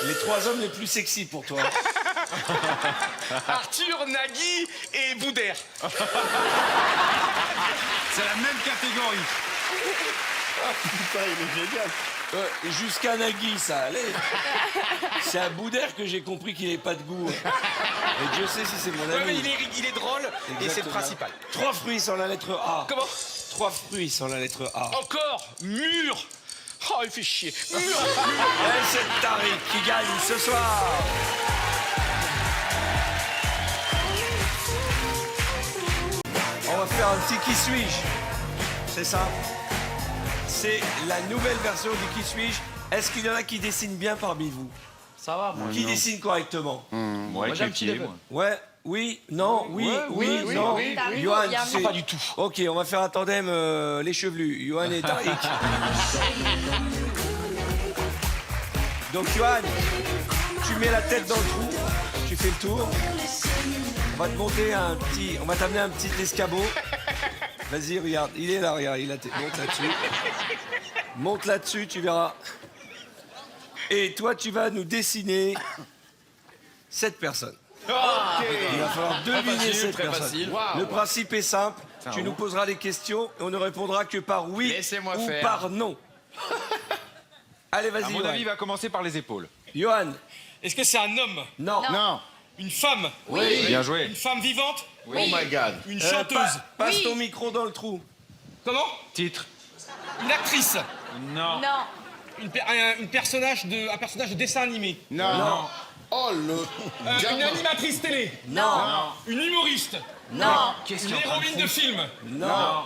Les 3 hommes les plus sexy pour toi. Arthur, Nagui et Boudère. C'est la même catégorie. Putain, il est génial. Jusqu'à Nagui, ça allait. C'est à Boudère que j'ai compris qu'il n'avait pas de goût. Et Dieu sait si c'est mon ami. Ouais, mais il est drôle et c'est le principal. 3 fruits sans la lettre A. Comment? 3 fruits sans la lettre A. Encore mûr. Oh, il fait chier. Mûr. Et c'est Tariq qui gagne ce soir. On va faire un petit qui suis-je. C'est ça. C'est la nouvelle version du qui suis-je. Est-ce qu'il y en a qui dessinent bien parmi vous? Ça va, moi. Qui dessine correctement? Moi, j'ai un petit level. Ouais, oui, non, oui, non. oui. Johan, Bien tu sais- vu. Pas du tout. Ok, on va faire un tandem les chevelus. Johan et Tariq. Donc Johan, tu mets la tête dans le trou, tu fais le tour. On va te monter on va t'amener un petit escabeau. Vas-y, regarde, il est là, regarde, monte là-dessus. Monte là-dessus, tu verras. Et toi, tu vas nous dessiner cette personne. Il va falloir deviner cette très personne. facile. Le principe est simple. Tu nous poseras des questions et on ne répondra que par oui Laissez-moi ou faire. par non. Allez, vas-y, À mon Johan. avis, il va commencer par les épaules. Johan, Est-ce que c'est un homme? non. Non. Une femme? Oui. Bien joué. Une femme vivante? Oh my God. Une chanteuse? Passe ton micro dans le trou. Comment? Titre. Une actrice? Non. Non. Un personnage de dessin animé? Non. Oh le. Une animatrice télé? Non. Une humoriste? Non. Une héroïne de film? Non.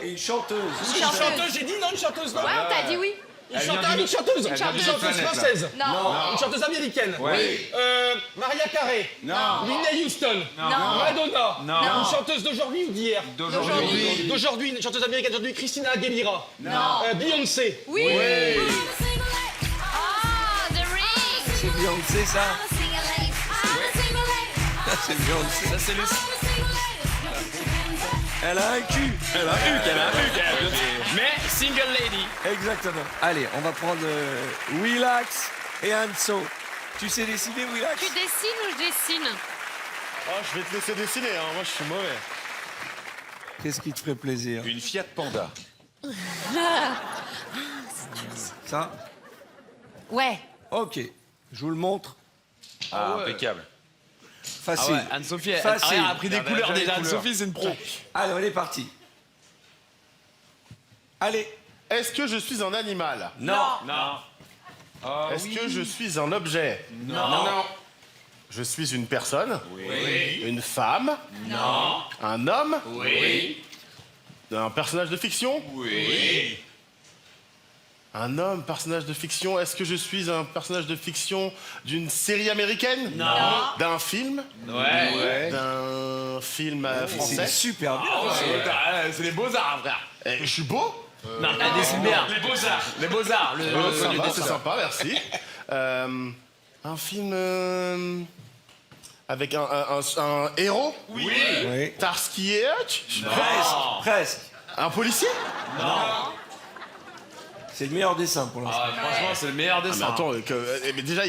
Une chanteuse. Une chanteuse, j'ai dit non, une chanteuse, non? Ouais, on t'a dit oui. Une chanteuse chanteuse. française? Non. Une chanteuse américaine? Oui. Maria Carey? Non. Whitney Houston? Non. Madonna? Non. Une chanteuse d'aujourd'hui ou d'hier? D'aujourd'hui, une chanteuse américaine d'aujourd'hui, Christina Aguilera? Non. Beyoncé? Oui. Ah, The Ring. C'est Beyoncé, ça. C'est Beyoncé. Ça, c'est le... Elle a un cul. Elle a un huc. Mais single lady. Exactement. Allez, on va prendre Willax et Anso. Tu sais dessiner, Willax? Tu dessines ou je dessine? Oh, je vais te laisser dessiner, hein. Moi je suis mauvais. Qu'est-ce qui te ferait plaisir? Une Fiat Panda. Ça? Ouais. Ok. Je vous le montre. Ah, impeccable. Facile. Anne-Sophie, Facile. a pris des couleurs déjà. Anne-Sophie, c'est une pro. Allez, on est parti. Allez. Est-ce que je suis un animal? Non. Est-ce que je suis un objet? Non. Je suis une personne? Oui. Une femme? Non. Un homme? Oui. Un personnage de fiction? Oui. Un homme, personnage de fiction. Est-ce que je suis un personnage de fiction d'une série américaine? Non. D'un film? Ouais. D'un film C'est français? super bien. C'est les beaux-arts, frère. Je suis beau? Non, elle dessine bien. Les beaux-arts. Les beaux-arts. C'est sympa, merci. Un film avec un héros? Oui. Starsky et Hutch? Presque. Un policier? C'est le meilleur dessin pour l'instant. Franchement, c'est le meilleur Ah, mais dessin. attends, mais déjà,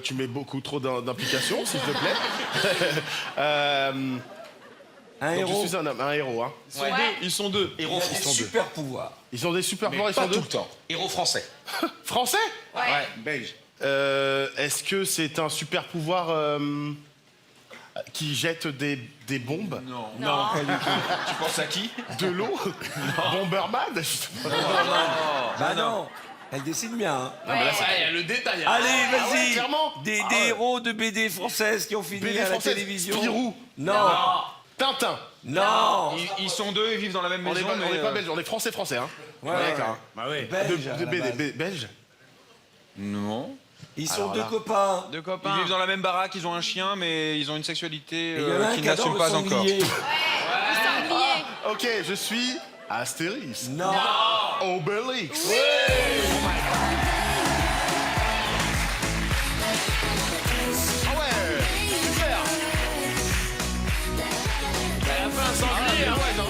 tu mets beaucoup trop d'implication, s'il te plaît. Un Donc, héros. je suis un homme, un héros. Hein. Ils sont deux. Il a des super pouvoirs. Ils ont des super pouvoirs, ils sont deux. temps. Héros français. Français? Ouais. Belge. Est-ce que c'est un super pouvoir qui jette des bombes. Non. Non. Tu penses à qui? De l'eau. Bomberman. Bah non. Elle dessine bien. Hein. Non, mais là, il y a le détail. Allez, ouais, vas-y. clairement. Des héros de BD françaises qui ont fini BD à la française. télévision. Spirou. Non. Tintin. Non. Ils sont deux, ils vivent dans la même maison. On n'est pas belges, on est français, hein. Ouais. D'accord. Bah oui. Belge, à la base. Belge. Non. Ils sont Alors deux là. copains. Deux copains. Ils vivent dans la même baraque, ils ont un chien, mais ils ont une sexualité Et il y en a un qu'ils qui adore n'assument le pas encore. sanglier. Sanglier. Ok, je suis Astérix. Non. Obélix. Ah ouais, super. Elle a fait un sanglier, hein, ouais, non.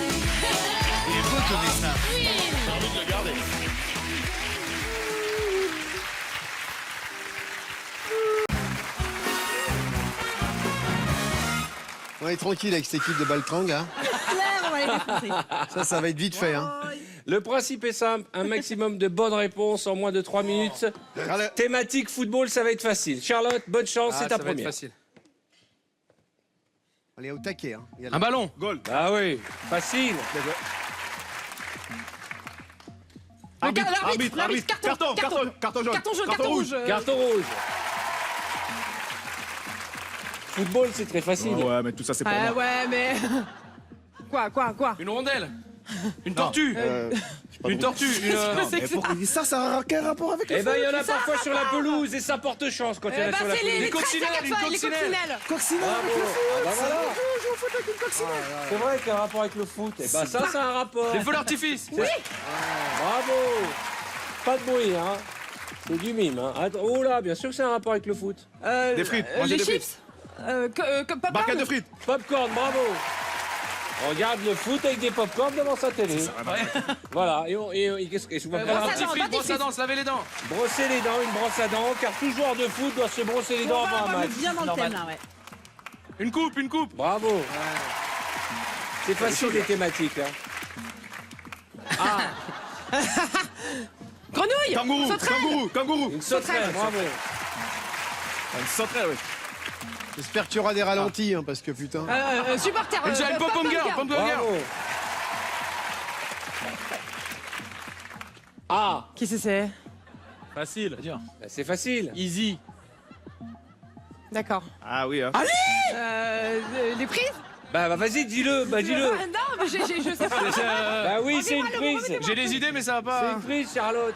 Il est beau ton dessin. J'ai envie de le garder. On est tranquille avec cette équipe de Baltrang, hein. On va les défoncer. Ça va être vite fait, hein. Le principe est simple, un maximum de bonnes réponses en moins de 3 minutes. Thématique football, ça va être facile. Charlotte, bonne chance, c'est ta ça va être première. facile. On est au taquet, hein. Il y a Un ballon. Goal. Ah oui, facile. L'arbitre, carton jaune. Carton rouge. Carton rouge. Football, c'est très facile. Ouais, mais tout ça, c'est pas moi. Ouais, mais... Quoi Une rondelle. Une tortue. Une tortue. Ça a quel rapport avec Eh ben, il y en a parfois sur la pelouse et ça porte chance quand il y en a sur la c'est pelouse. les coccinelles, tracts à une quatre feuilles, les coccinelle. coccinelles. Ah bah voilà. Je vous fous avec une coccinelle. C'est vrai qu'il y a un rapport avec le foot. Eh ben, ça, c'est un rapport. Les feux d'artifice. Bravo. Pas de bruit, hein. C'est du mime, hein. Attends, oh là, bien sûr que c'est un rapport avec le foot. Des frites. Manger Les des chips. frites. Popcorn. Barquette de frites. Popcorn, bravo. On regarde le foot avec des popcorn devant sa télé. Voilà. Et qu'est-ce que je vois pas Dentifrice, brosse à dents, se laver les dents. brosser les dents, une brosse à dents, car tout joueur de foot doit se brosser les dents avant un match. Bien dans le thème, là, ouais. Une coupe, une coupe. Bravo. C'est facile les thématiques. Hein. Grenouille. Kangourou. Une sauterelle, bravo. Une sauterelle, oui. J'espère qu'il y aura des ralentis, hein, parce que putain. Supporter. Une pom-pom girl. Bravo. Ah, Qui c'est? Facile. bah, c'est facile. Easy. D'accord. Ah oui, hein. Les prises. Bah vas-y, dis-le, dis-le. Non, mais je sais pas. Bah oui, c'est une prise. J'ai des idées, mais ça va C'est pas. une prise, Charlotte.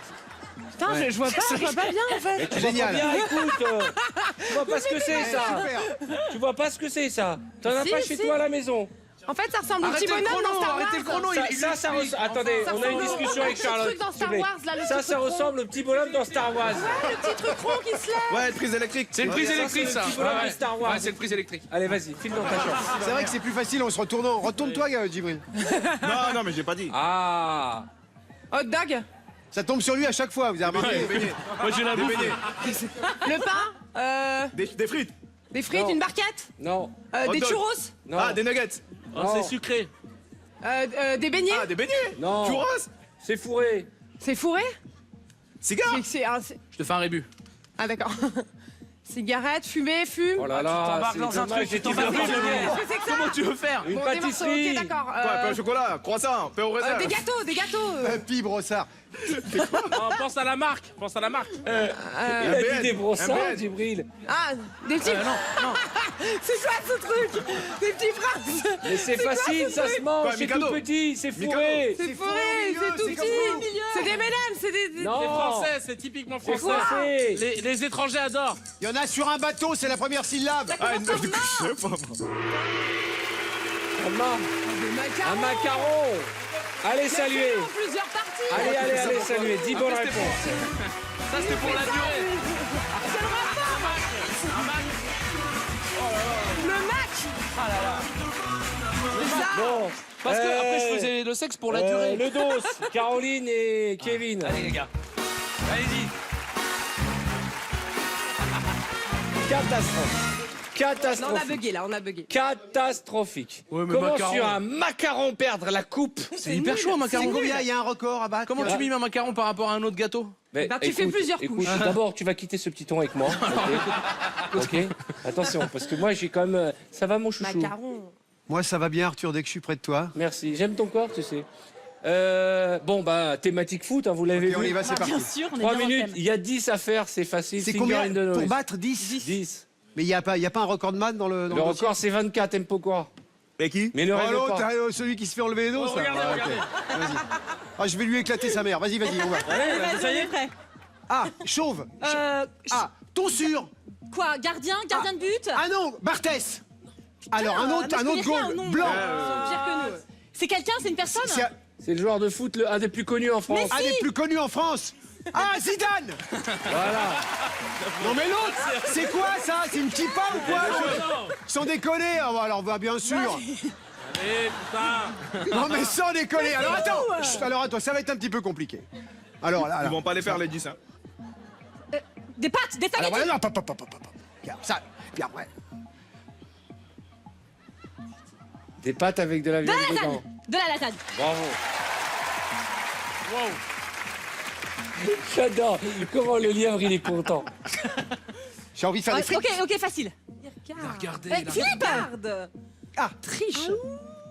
Putain, je vois pas bien, en fait. Tu vois pas bien, écoute. Tu vois pas ce que c'est, ça. Tu vois pas ce que c'est, ça. T'en as Si, pas chez si. toi à la maison. En fait, ça ressemble au petit bonhomme dans Star Wars. Arrêtez le chrono, Attendez, Ça on a une ressemble discussion au avec petit Charlotte. truc dans s'il Star vous plaît. Wars, là, le Ça petit truc rond. ressemble au petit bonhomme dans Star Wars. Ouais, le petit truc rond qui se lève. Ouais, prise électrique. C'est une prise Ça, électrique, c'est ça. le petit bonhomme de Star Wars. Ouais, c'est une prise électrique. Allez, vas-y, file dans ta chance. C'est vrai que c'est plus facile en se retournant. Retourne-toi, Djibril. Non, mais j'ai pas dit. Ah. Hot dog. Ça tombe sur lui à chaque fois, vous avez remarqué. Moi, j'ai la bouffe. Le pain. Des frites. Des frites, Non. une barquette. Non. Des dog. churros. Non. Ah, des nuggets. Oh, c'est sucré. Des beignets. Ah, des beignets. Non. Churros. C'est fourré. C'est fourré. Cigare. Je te fais un rébut. Ah, d'accord. Cigarette, fumée, fume. Oh là là, c'est dommage, j'ai tout bien fait. Comment tu veux faire? Une Bon, des morceaux, pâtisserie. ok, d'accord. Quoi, pain au chocolat, croissant, pain au raisin. Des gâteaux. Happy Brossard. Oh, pense à la marque. Il a dit des brossards, BN. Djibril. Ah, des petits. Non. C'est quoi ce truc? Des petits phrases. Mais c'est facile, ça se mange, Quoi, c'est Mikado. tout petit, c'est fourré. C'est fourré, c'est tout petit. C'est des M&M's, c'est des. Non. Les Français, c'est typiquement C'est français. français. Les étrangers adorent. Il y en a sur un bateau, c'est la première syllabe. Ah, je sais pas. Un macaron. Allez, saluer. En plusieurs parties. Allez, saluer. 10 bonnes réponses. Ça, c'était pour la durée. C'est le rapport. Le Mac. Bon. Parce que après, je faisais le sexe pour la durée. Le dos, Caroline et Kevin. Allez, les gars. Allez-y. Catastrophe. Catastrophique. Non, on a bugué là, on a bugué. Catastrophique. Ouais, mais Comment macaron. sur un macaron perdre la coupe? C'est hyper chaud un macaron. Il y a un record à battre. Comment tu mimes un macaron par rapport à un autre gâteau? Mais Bah, tu fais plusieurs couches. D'abord, tu vas quitter ce petit ton avec moi. Ok. Attention, parce que moi, j'ai quand même. Ça va, mon chouchou? Macaron. Moi, ça va bien, Arthur, dès que je suis près de toi. Merci. J'aime ton corps, tu sais. Bon, bah, thématique foot, hein, vous l'avez Ok, on y vu. va, c'est parti. Bien sûr, on est 3 bien dans le minutes, thème. il y a 10 à faire, c'est facile. C'est Finger combien in the nose. pour battre 10? 10. Mais il n'y a pas un record de man dans le Le record, c'est 24, t'aimes pas quoi? Mais qui? Mais ne rêve l'autre, pas. celui qui se fait enlever les dos, ça. regardez, Ah, ok. regardez. Vas-y. Ah, je vais lui éclater sa mère. Vas-y, on va. Allez, ça y est, prêt. Ah, chauve. Ah, tonsure. Quoi, gardien de but? Ah non, Barthès. Alors, un autre goal. Blanc. Pire que nous. C'est quelqu'un, c'est une personne? C'est le joueur de foot, un des plus connus en France. Un des plus connus en France. Ah, Zidane. Voilà. Non mais l'autre, c'est quoi ça? C'est une kippa ou quoi? Sans déconner. Ah, bah, alors, bien sûr. Allez, putain. Non mais sans déconner. Alors attends. Chut, alors attends, ça va être un petit peu compliqué. Alors là. Ils vont pas les faire les 10, hein. Des pâtes, des Alors spaghettis. voilà, non, pop. Regarde, ça. Puis après. Des pâtes avec de la De viande la lasagne. dedans. De la lasagne. Bravo. J'adore. Comment le lièvre, il est content. J'ai envie de faire des frites. Ok, facile. Regardez. Philippe. Ah, Triche.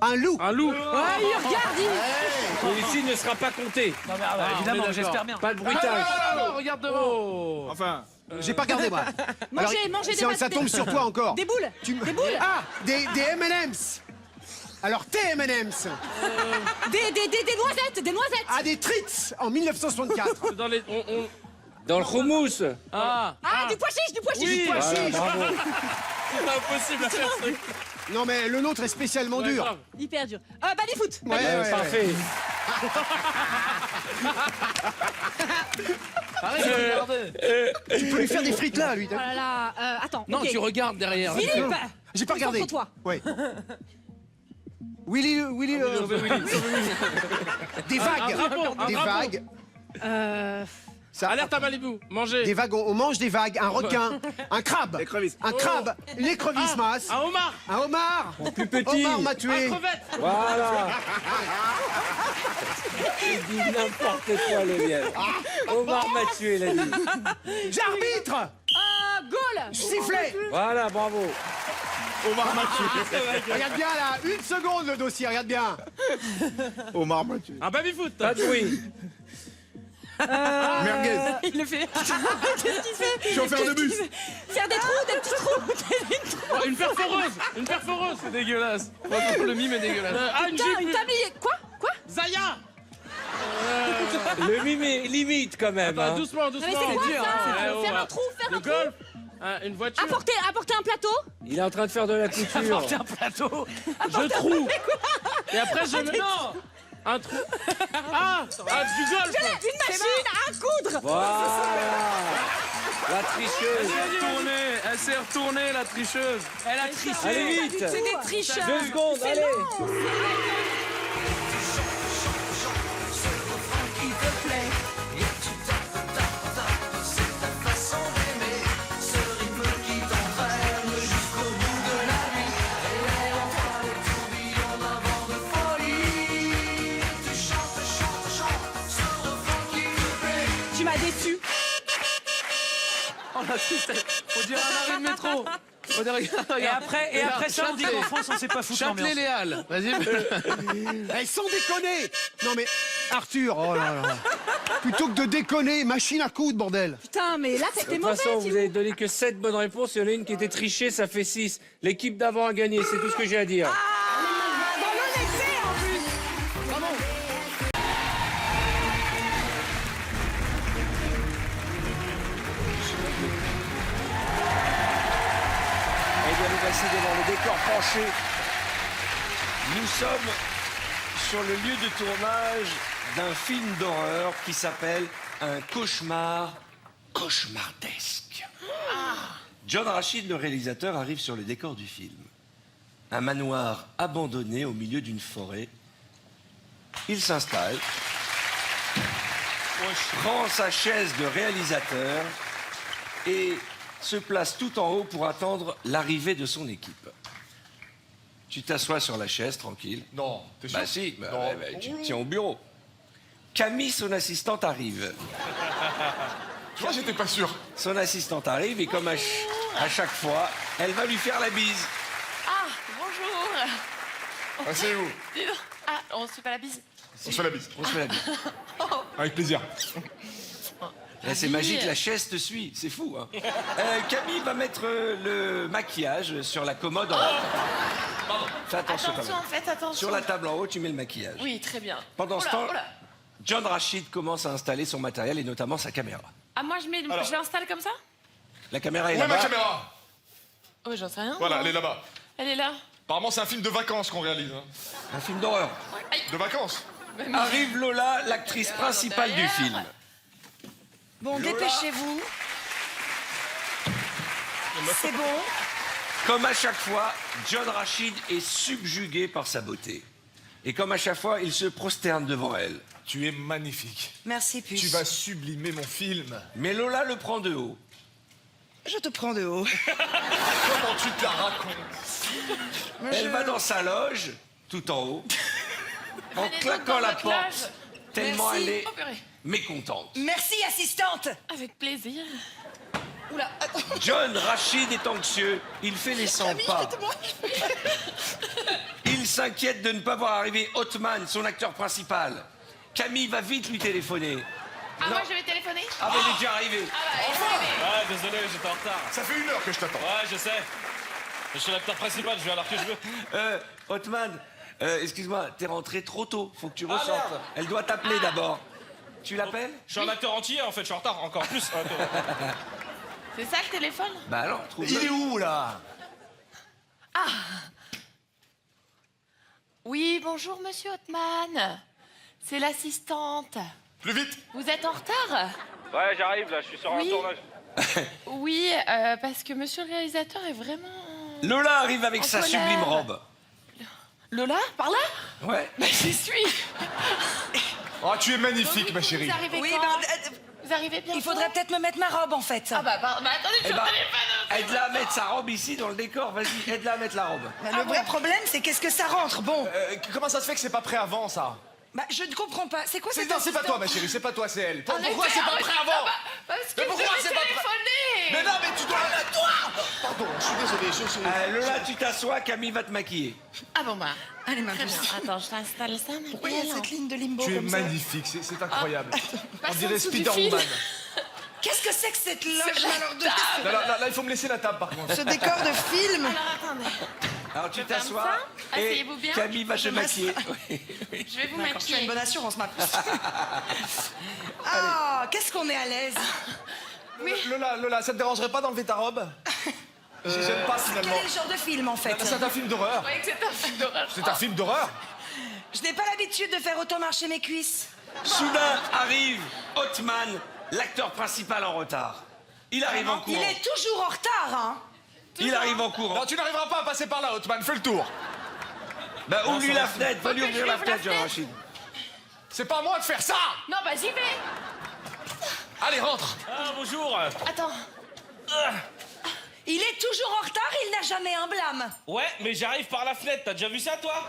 un loup. Un loup. Ouais, il regarde. Celui-ci ne sera pas compté. Évidemment, j'espère bien. Pas de bruitage. Regarde devant. Enfin. J'ai pas regardé moi. Mangez des ça, pâtes. ça tombe sur toi encore. Des boules. Des boules. Ah, des M&M's. Alors, tes M&M's. Des noisettes. Des noisettes. Ah, des treats en 1964. Dans les. Dans le houmous. Ah. Du pois chiche. Du pois chiche. Du pois chiche. Bravo. C'est impossible à faire ce truc. Non mais le nôtre est spécialement dur. grave. Hyper dur. Baby-foot. Ouais. Parfait. Arrête de regarder. Tu peux lui faire des frites là, lui. Oh là là. Attends. Non, ok. tu regardes derrière. Philippe. J'ai pas regardé. Concentre-toi. Ouais. Willy, des vagues. Des vagues. Ça, Alerte à Malibu. Manger. des vagues, on mange des vagues, un requin, un crabe. L'écrevisse. Un crabe, l'écrevisse masse. Un homard. Un homard. Plus petit. Homard m'a tué. Un crevette. Voilà. Il dit n'importe quoi, le lièvre. Omar m'a tué, il a dit. J'arbitre. Goal. Sifflet. Voilà, bravo. Omar Mathieu. Regarde bien là, 1 seconde le dossier, regarde bien. Omar Mathieu. Un baby-foot. Pas de bruit. Merguez. Il le fait. Qu'est-ce qu'il fait? Chauffeur de bus. Faire des trous, des petits trous. Oh, une perforeuse. Une perforeuse. C'est dégueulasse. Franchement, le mime est dégueulasse. Une Putain, une jupe. tablier. Quoi? Zaya. Le limite quand même. Attends, Hein. doucement. Non, mais c'est quoi dur, ça? hein. Ouais, Faire ouais. un trou, faire Le un trou. golf. Une voiture. Apporter un plateau. Il est en train de faire de la couture. Un plateau. Je trouve. Et après, je me. Non. Un trou. Ah, du golf. Une machine à coudre. Voilà. La tricheuse. Elle s'est retournée, la tricheuse. Elle a triché. Allez vite. C'est des tricheurs. 2 secondes, C'est allez. lent. Tu m'as déçu. Oh la tristesse. Faut dire un arrêt de métro. Faut dire, regarde. Et après ça, on dit qu'en France, on sait pas foutre l'ambiance. Châtelet les Halles. Vas-y. Elles sont déconnées. Non mais Arthur, oh là là. Plutôt que de déconner, machine à coudre, bordel. Putain, mais là, De c'était toute mauvais. façon, vous Thibaut. avez donné que 7 bonnes réponses. Il y en a une qui était trichée, ça fait 6. L'équipe d'avant a gagné, c'est tout ce que j'ai à dire. Dans l'honnêteté, en plus. Bravo. Eh bien, nous voici devant le décor penché. Nous sommes sur le lieu de tournage d'un film d'horreur qui s'appelle Un cauchemar cauchemardesque. John Rachid, le réalisateur, arrive sur le décor du film. Un manoir abandonné au milieu d'une forêt. Il s'installe, prend sa chaise de réalisateur et se place tout en haut pour attendre l'arrivée de son équipe. Tu t'assois sur la chaise, tranquille. Non, t'es sûr? Bah si, Non. tu te tiens au bureau. Camille, son assistante, arrive. Tu vois, j'étais pas sûr. Son assistante arrive et comme à chaque fois, elle va lui faire la bise. Ah, bonjour. Asseyez-vous. Dis donc. Ah, on se fait pas la bise. On se fait la bise. On se fait la bise. Avec plaisir. Là, c'est magique, la chaise te suit, c'est fou. Hein. Camille va mettre le maquillage sur la commode en haut. Fais attention, quand même. Faites attention. Sur la table en haut, tu mets le maquillage. Oui, très bien. Pendant ce Oh là, temps, oh là. John Rachid commence à installer son matériel et notamment sa caméra. Ah, moi, je l'installe comme ça? La caméra est Où est ma là-bas. caméra? Oh, mais j'en sais rien. Voilà, moi. elle est là-bas. Elle est là. Apparemment, c'est un film de vacances qu'on réalise. Hein. Un film d'horreur. De vacances? Arrive Lola, l'actrice principale du film. Bon, Lola. dépêchez-vous. C'est bon. Comme à chaque fois, John Rachid est subjugué par sa beauté. Et comme à chaque fois, il se prosterne devant elle. Tu es magnifique. Merci, Puce. Tu vas sublimer mon film. Mais Lola le prend de haut. Je te prends de haut. Comment tu te la racontes? Elle va dans sa loge, tout en haut, en claquant la porte, tellement Merci. elle est Oh, purée. mécontente. Merci, assistante. Avec plaisir. Oula, attends. John Rachid est anxieux, il fait les 100 pas. Il s'inquiète de ne pas voir arriver Othman, son acteur principal. Camille va vite lui téléphoner. Ah, Non. moi, je vais téléphoner? Ah, mais elle est déjà arrivée. Ah, bah, elle est arrivée. Ouais, désolé, j'étais en retard. Ça fait 1 heure que je t'attends. Ouais, je sais. Je suis l'acteur principal, je vais à l'heure que je veux. Othman, excuse-moi, t'es rentré trop tôt, faut que tu ressortes. Elle doit t'appeler d'abord. Tu l'appelles? Je suis un acteur entier, en fait, je suis en retard, encore plus. C'est ça le téléphone? Bah alors, trouve-le. Il est où, là? Oui, bonjour, monsieur Othman. C'est l'assistante. Plus vite. Vous êtes en retard? Ouais, j'arrive, là, je suis sur Oui. un tournage. Oui, parce que monsieur le réalisateur est vraiment... Lola arrive avec En sa colère. sublime robe. Lola, par là? Ouais. Bah, j'y suis. Oh, tu es magnifique, ma chérie. Vous arrivez Oui, quand? ben, Vous arrivez bien? il faudrait peut-être me mettre ma robe, en fait. Ah bah, attendez, je Eh suis ben, au téléphone. aide-la à mettre sa robe ici dans le décor, vas-y, aide-la à mettre la robe. Bah, le vrai problème, c'est qu'est-ce que ça rentre. Bon, Comment ça se fait que c'est pas prêt avant, ça? bah, je ne comprends pas. C'est quoi cette Non, c'est pas assistante toi, ma chérie, c'est pas toi, c'est elle. En Pourquoi effet, c'est pas en prêt effet, avant? Parce que Mais je pourquoi devais c'est pas prêt? téléphoner. Mais non, mais tu dois... Toi! Pardon, je suis désolé, Lola, tu t'assois, Camille va te maquiller. Ah bon, bah... Allez, ma Très puce. bien. Attends, je t'installe ça, ma Pourquoi il y a belle. cette ligne de limbo Tu es comme ça magnifique, c'est incroyable. On Passons dirait dessous du Spider-Woman. fil. Qu'est-ce que c'est que cette loge C'est la alors de... table. Là, il faut me laisser la table, par contre. Ce décor de film. Alors, attendez. Alors tu Je ferme t'assois ça. et Asseyez-vous bien. Camille va te Je maquiller. Je vais vous D'accord, je fais maquiller. une bonne assurance, ma puce. Ah, qu'est-ce qu'on est à l'aise. Lola, ça te dérangerait pas d'enlever ta robe? J'aime pas, finalement. Quel est le genre de film, en fait? C'est un film d'horreur. Vous croyez que c'est un film d'horreur? C'est un film d'horreur. Je n'ai pas l'habitude de faire autant marcher mes cuisses. Soudain arrive Othman, l'acteur principal en retard. Il arrive en Il courant. est toujours en retard, hein. Il arrive en courant. Non, tu n'arriveras pas à passer par là, Othman, fais le tour. Bah ouvre-lui la fenêtre, va lui Ok, ouvrir je la lui ouvre la fenêtre, John fenêtre. Rachid. C'est pas à moi de faire ça. Non, bah j'y vais. Allez, rentre. Ah, bonjour. Attends. Il est toujours en retard, il n'a jamais un blâme. Ouais, mais j'arrive par la fenêtre, t'as déjà vu ça, toi?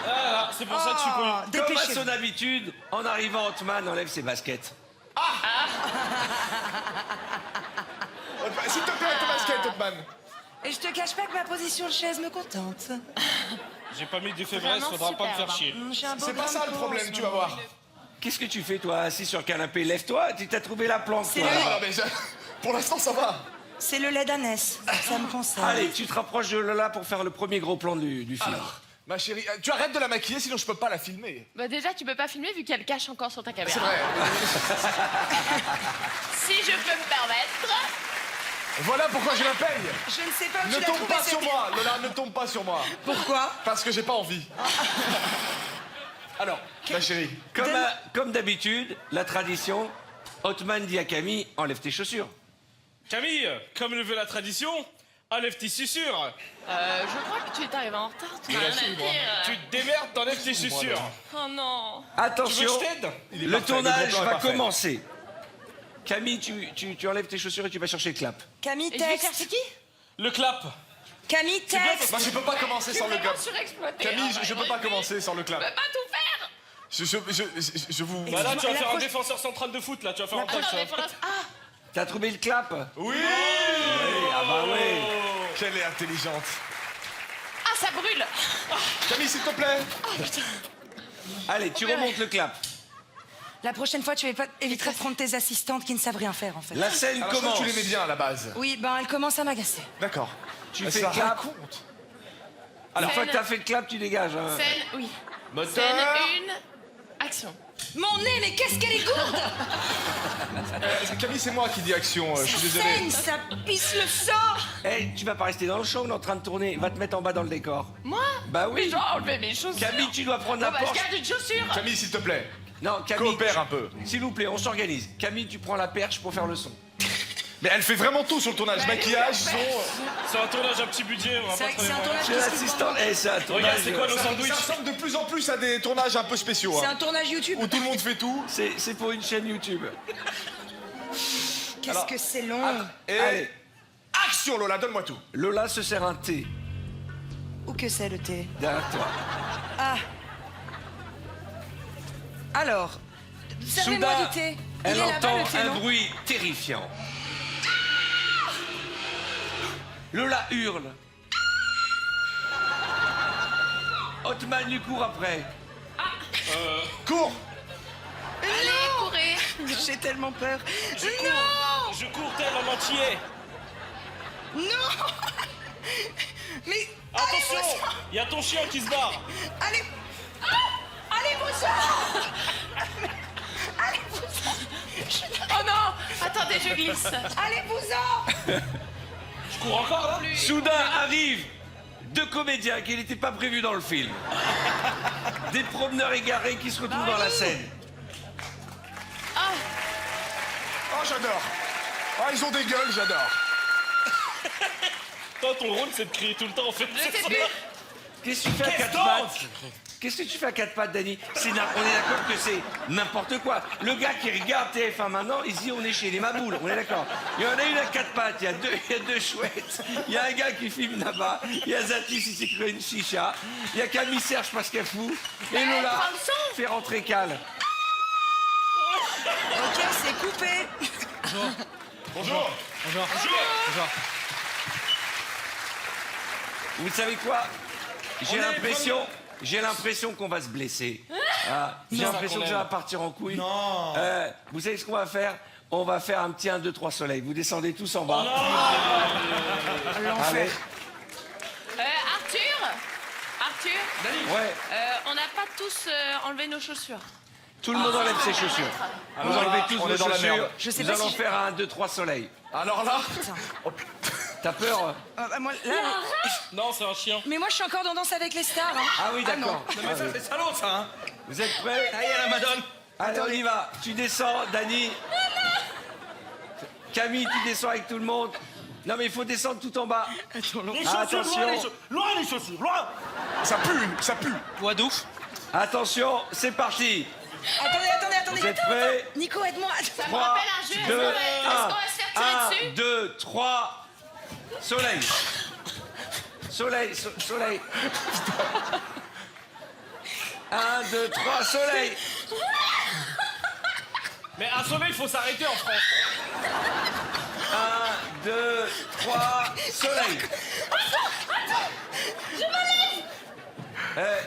Ah, c'est pour ça que je suis connu. Oh, Comme à dépêchez-vous. son habitude, en arrivant, Othman enlève ses baskets. S'il te plaît, ton basket, Othman. Et je te cache pas que ma position de chaise me contente. J'ai pas mis du février, Vraiment faudra pas me faire superbe. chier. J'ai un beau C'est pas grain ça de le peau problème, en tu ce vas moment. voir. Qu'est-ce que tu fais, toi, assis sur le canapé? Lève-toi, tu t'as trouvé la planque, toi. Non, mais pour l'instant, ça va. C'est le lait d'ânesse, ça me concerne. Allez, tu te rapproches de Lola pour faire le premier gros plan du film. Alors, ma chérie, tu arrêtes de la maquiller, sinon je peux pas la filmer. Bah déjà, tu peux pas filmer vu qu'elle cache encore sur ta caméra. C'est vrai. Si je peux me permettre. Voilà pourquoi je la paye. Je ne sais pas où Ne tu l'as tombe trouvé pas sur cette- moi, Lola, ne tombe pas sur moi. Pourquoi? Parce que j'ai pas envie. Alors, ma chérie. Comme d'habitude, la tradition, Othman dit à Camille, enlève tes chaussures. Camille, comme le veut la tradition, enlève tes chaussures. Je crois que tu es arrivé en retard. Tu n'as rien à dire. Tu te démerdes, t'enlèves tes chaussures. Oh non. Attention, Tu veux que je t'aide? le tournage plan est va parfait. commencer. Camille, tu enlèves tes chaussures et tu vas chercher le clap. Camille, Et je vais texte. chercher qui? Le clap. Camille, texte. Moi, je peux pas commencer sans le clap. Surexploité. Camille, je peux pas commencer sans le clap. Je peux pas tout faire. Je vous... Bah là, tu vas faire un défenseur central de foot, là. Tu vas faire T'as trouvé le clap? Oui. Ah bah oui. Qu'elle est intelligente. Ah, ça brûle. Camille, s'il te plaît. Allez, tu remontes le clap. La prochaine fois, tu éviteras de prendre tes assistantes qui ne savent rien faire, en fait. La scène Alors, je crois commence. que tu l'aimais bien à la base. Oui, ben, elle commence à m'agacer. D'accord. Tu Elle fais se le clap. raconte. Alors, une fois Scène. que t'as fait le clap, tu dégages. Hein. Scène, oui. Moteur. Scène 1, action. Mon nez, mais qu'est-ce qu'elle est gourde! Camille, c'est moi qui dis action. Je suis Ça désolé. saigne, ça pisse le sang! Eh, tu vas pas rester dans le champ, on est en train de tourner. Va te mettre en bas dans le décor. Moi? Bah oui. Mais je dois enlever mes chaussures. Camille, tu dois prendre la Bon, bah, je Porsche. garde une chaussure. Camille, s'il te plaît. Non, Camille. Coopère un peu. S'il vous plaît, on s'organise. Camille, tu prends la perche pour faire le son. Mais elle fait vraiment tout sur le tournage. Maquillage, son... C'est un tournage à petit budget, on va pas C'est un tournage C'est qui se l'assistant. Eh, c'est un tournage. Regarde, c'est quoi nos Ça sandwichs? ressemble de plus en plus à des tournages un peu spéciaux. C'est Hein, un tournage YouTube. où tout le monde fait tout. C'est pour une chaîne YouTube. Qu'est-ce Alors, que c'est long. Et... Allez. Action, Lola, donne-moi tout. Lola se sert un thé Où que c'est le thé? derrière toi. Ah. Alors, servez-moi Soudain, du thé. elle Il est là-bas, entend le thé, un non? bruit terrifiant. Lola hurle. Hotman lui court après. Cours. Allez, courez. J'ai tellement peur. Je cours tel en entier. Non. Mais Attention, il y a ton chien qui se barre. allez. Allez-vous-en. Allez-vous-en. Oh non. Attendez, je glisse. Allez-vous-en. Je cours encore là. Soudain arrivent deux comédiens qui n'étaient pas prévus dans le film. Des promeneurs égarés qui se retrouvent dans la scène. Oh, j'adore. Oh, ils ont des gueules, j'adore. Toi, ton rôle, c'est de crier tout le temps, en fait. Je sais plus. Qu'est-ce que tu fais à quatre pattes? Qu'est-ce que tu fais à quatre pattes, Dany? On est d'accord que c'est n'importe quoi. Le gars qui regarde TF1 maintenant, il se dit on est chez les Maboules, on est d'accord. Il y en a une à quatre pattes, il y a deux chouettes. Il y a un gars qui filme là-bas. Il y a Zatis, il s'est créé une chicha. Il y a Camille Serge parce qu'elle fout. Et Lola prends le son. fait rentrer Cal. Ok, c'est coupé. Bonjour. Vous savez quoi? J'ai l'impression qu'on va se blesser. Ah, j'ai l'impression que ça va partir en couille. Non. Vous savez ce qu'on va faire? On va faire un petit 1, 2, 3 soleil. Vous descendez tous en bas. L'enfer. Arthur, Ouais, on n'a pas tous enlevé nos chaussures. tout le monde enlève ses chaussures. Vous enlevez tous on vos est dans la chaussures. merde. Je sais Nous pas allons si faire un 1, 2, 3 soleil. Alors là... T'as peur? Moi, là, Non, c'est un chien. mais moi, je suis encore dans Danse avec les stars. Hein. Ah oui, d'accord. Mais ça, c'est salaud, ça, hein. Vous êtes prêts? Ça y est, la madone. Allez, on y va. Tu descends, Dany. Camille, tu descends avec tout le monde. Non, mais il faut descendre tout en bas. Les chaussures, Attention. loin les chaussures, loin. Ça pue, ça pue. Wadouf. Attention, c'est parti. Attendez. Vous êtes prêts? Nico, aide-moi. Ça me 3, rappelle un jeu. 2, Est-ce qu'on va se faire tirer 1, dessus? 2, 3. Soleil. Soleil. 1, 2, 3, soleil. Mais un soleil, il faut s'arrêter en France. 1, 2, 3, soleil.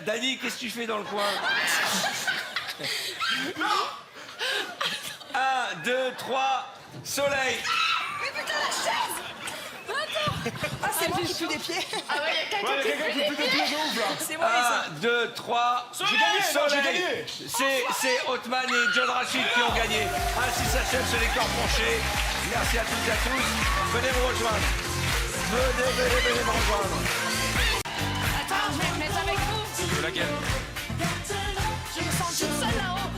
Dany, qu'est-ce que tu fais dans le coin? 1, 2, 3, soleil. Mais putain, la chaise. Ah, c'est moi qui pue des pieds. Ah ouais, il y a quelqu'un qui Quelqu'un qui pue des pieds de ouf, là. C'est moi, les 1, 2, 3, J'ai gagné, j'ai gagné. C'est Hotman et John Rachid qui ont gagné. Ainsi s'achève ce décor penché. Merci à toutes et à tous. Venez me rejoindre. Venez me rejoindre. Attends, je vais me mettre avec vous. De laquelle? Je me sens toute seule là-haut.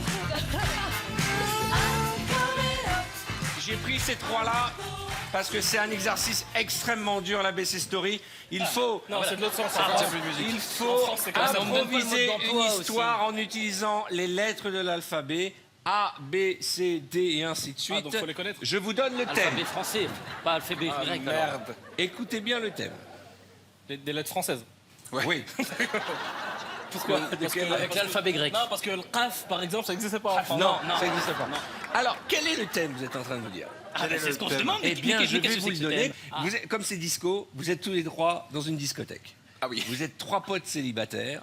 J'ai pris ces trois-là parce que c'est un exercice extrêmement dur, la BC Story. Il faut... Non, c'est de l'autre sens, en fait, il y a plus de musique. Il En faut France, c'est comme ça, on me donne pas le mode improviser d'emploi une aussi. histoire en utilisant les lettres de l'alphabet A, B, C, D et ainsi de suite. donc faut les connaître. Je vous donne le thème. Alphabet français, pas alphabet grec. alors. Merde. Écoutez bien le thème. Des lettres françaises. Oui. Pourquoi Avec l'alphabet grec. Non, parce que le qaf, par exemple, ça n'existait pas en France. Non, ça n'existe pas. Alors, quel est le thème, vous êtes en train de me dire? Ah, bah, c'est ce qu'on se demande. Eh bien, je vais qu'est-ce que vous c'est le que ce donner. thème Ah. Vous êtes- comme c'est disco, vous êtes tous les trois dans une discothèque. Ah oui. Vous êtes 3 potes célibataires.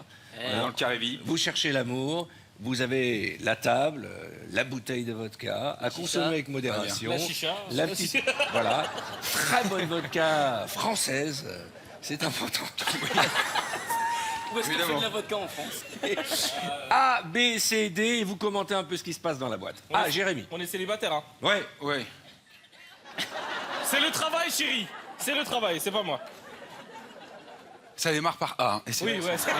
Dans le carré vie. Vous cherchez l'amour. Vous avez la table, la bouteille de vodka à consommer avec modération. La chicha. La petite, voilà, très bonne vodka française. C'est important. Où est-ce qu'on fait de la vodka en France A, B, C, D, et vous commentez un peu ce qui se passe dans la boîte. Ah, Jérémy. On est célibataire, hein. Ouais. Ouais. C'est le travail, chérie. C'est le travail, c'est pas moi. Ça démarre par A. Hein, et c'est Oui, bon, ouais. ça.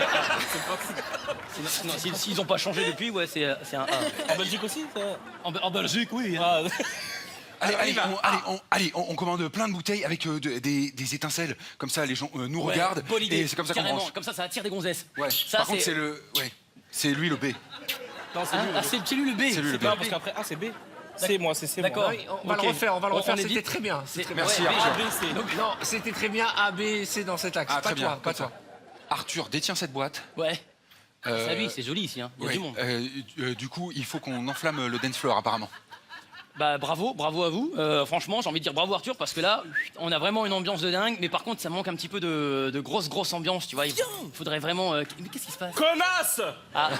S'ils n'ont pas changé depuis, ouais, c'est un A. En Belgique aussi En Belgique, oui. Ah. Allez, on commande plein de bouteilles avec des étincelles. Comme ça, les gens nous regardent. Bonne idée. Et c'est comme ça qu'on Carrément, branche. comme ça attire des gonzesses. Ouais. Ça, Par contre, c'est le. Ouais. C'est lui le B. Non, c'est lui. c'est lui le B. C'est lui le B. Non, parce qu'après A, c'est B. C'est moi, c'est C. D'accord. On va le refaire, on va le refaire. est C'était dit- très bien. C'est- Merci, ouais, Arthur. A, B, C. Non, c'était très bien A, B, C dans cet axe. Ah, pas très toi, bien. pas comme ça. toi. Arthur détient cette boîte. Ouais. Euh, Ça, lui, c'est joli ici, hein. Il y a ouais, du monde. du coup, il faut qu'on enflamme le dance floor, apparemment. Bah bravo à vous. Franchement, j'ai envie de dire bravo Arthur parce que là, on a vraiment une ambiance de dingue. Mais par contre, ça manque un petit peu de grosse ambiance, tu vois. Il faudrait vraiment. Mais qu'est-ce qui se passe Connasse. Ah.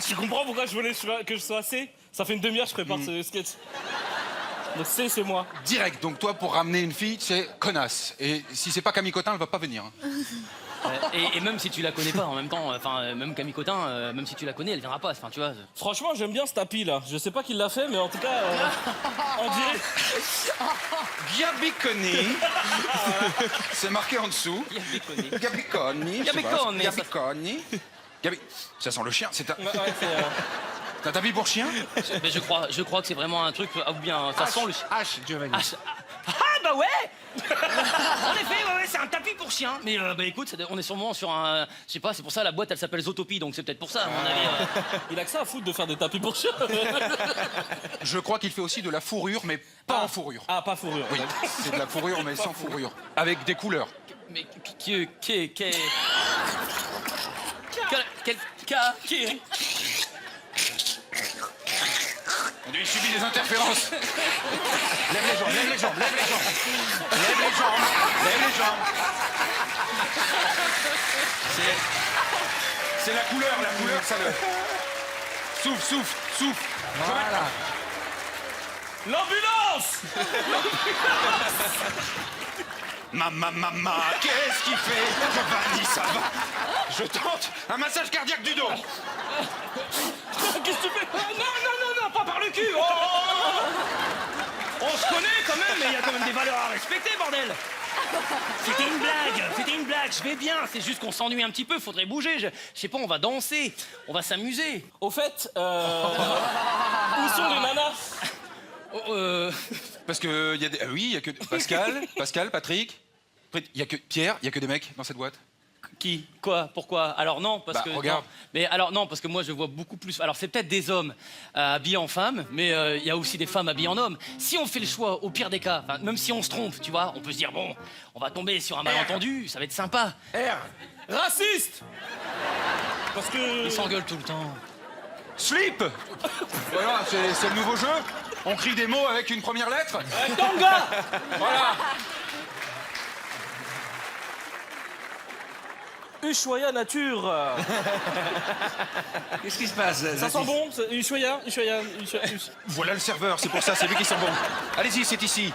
Tu comprends pourquoi je voulais que je sois C? Ça fait une demi-heure que je prépare ce sketch. Donc C, c'est moi. Direct. Donc, toi, pour ramener une fille, c'est connasse. Et si c'est pas Camille Cotin, elle va pas venir. Et même si tu la connais pas en même temps, enfin même Camille Cotin, même si tu la connais, elle viendra pas. Enfin tu vois. Franchement, j'aime bien ce tapis là. Je sais pas qui l'a fait, mais en tout cas, on dirait. Gabiconi. C'est marqué en dessous. Gabiconi. Gabiconi. Gabiconi. Ça sent le chien. C'est un. Ouais, c'est, T'as un tapis pour chien? Mais je crois que c'est vraiment un truc. Ah, ou bien ça sent le. H, Giovanni. Ah bah ouais. En effet, ouais, c'est un tapis pour chien. Mais bah écoute, on est sûrement sur un. Je sais pas, c'est pour ça la boîte elle s'appelle Zootopie, donc c'est peut-être pour ça à mon avis. Il a que ça à foutre de faire des tapis pour chien. Je crois qu'il fait aussi de la fourrure, mais pas en fourrure. Ah, pas fourrure. Oui, c'est de la fourrure, mais sans fourrure. Avec des couleurs. Mais qui Il subit des interférences. Lève les jambes, lève les jambes, lève les jambes. Lève les jambes, lève les jambes. C'est la couleur, ça le... Souffle. Voilà. L'ambulance. Maman, qu'est-ce qu'il fait? Giovanni, ça va. Je tente un massage cardiaque du dos. Qu'est-ce que tu fais? Non, pas par le cul. Oh. On se connaît quand même, mais il y a quand même des valeurs à respecter, bordel. C'était une blague, je vais bien. C'est juste qu'on s'ennuie un petit peu, faudrait bouger. Je sais pas, on va danser, on va s'amuser. Au fait, où sont les nanas? Parce que il y a des... oui, il y a que Pascal, Patrick. Il y a que Pierre, il y a que des mecs dans cette boîte. Qui? Quoi? Pourquoi? Alors non, parce que... regarde. Non. Mais alors non, parce que moi je vois beaucoup plus... Alors c'est peut-être des hommes habillés en femmes, mais il y a aussi des femmes habillées en hommes. Si on fait le choix, au pire des cas, même si on se trompe, tu vois, on peut se dire, bon, on va tomber sur un malentendu, ça va être sympa. Raciste. Parce que... Ils s'engueulent tout le temps. Slip. Voilà, c'est le nouveau jeu. On crie des mots avec une première lettre. Tanga. Voilà. Ushuaïa nature. Qu'est-ce qui se passe? Ça sent bon? Ushuaïa. Voilà le serveur, c'est pour ça, c'est lui qui sent bon. Allez-y, c'est ici.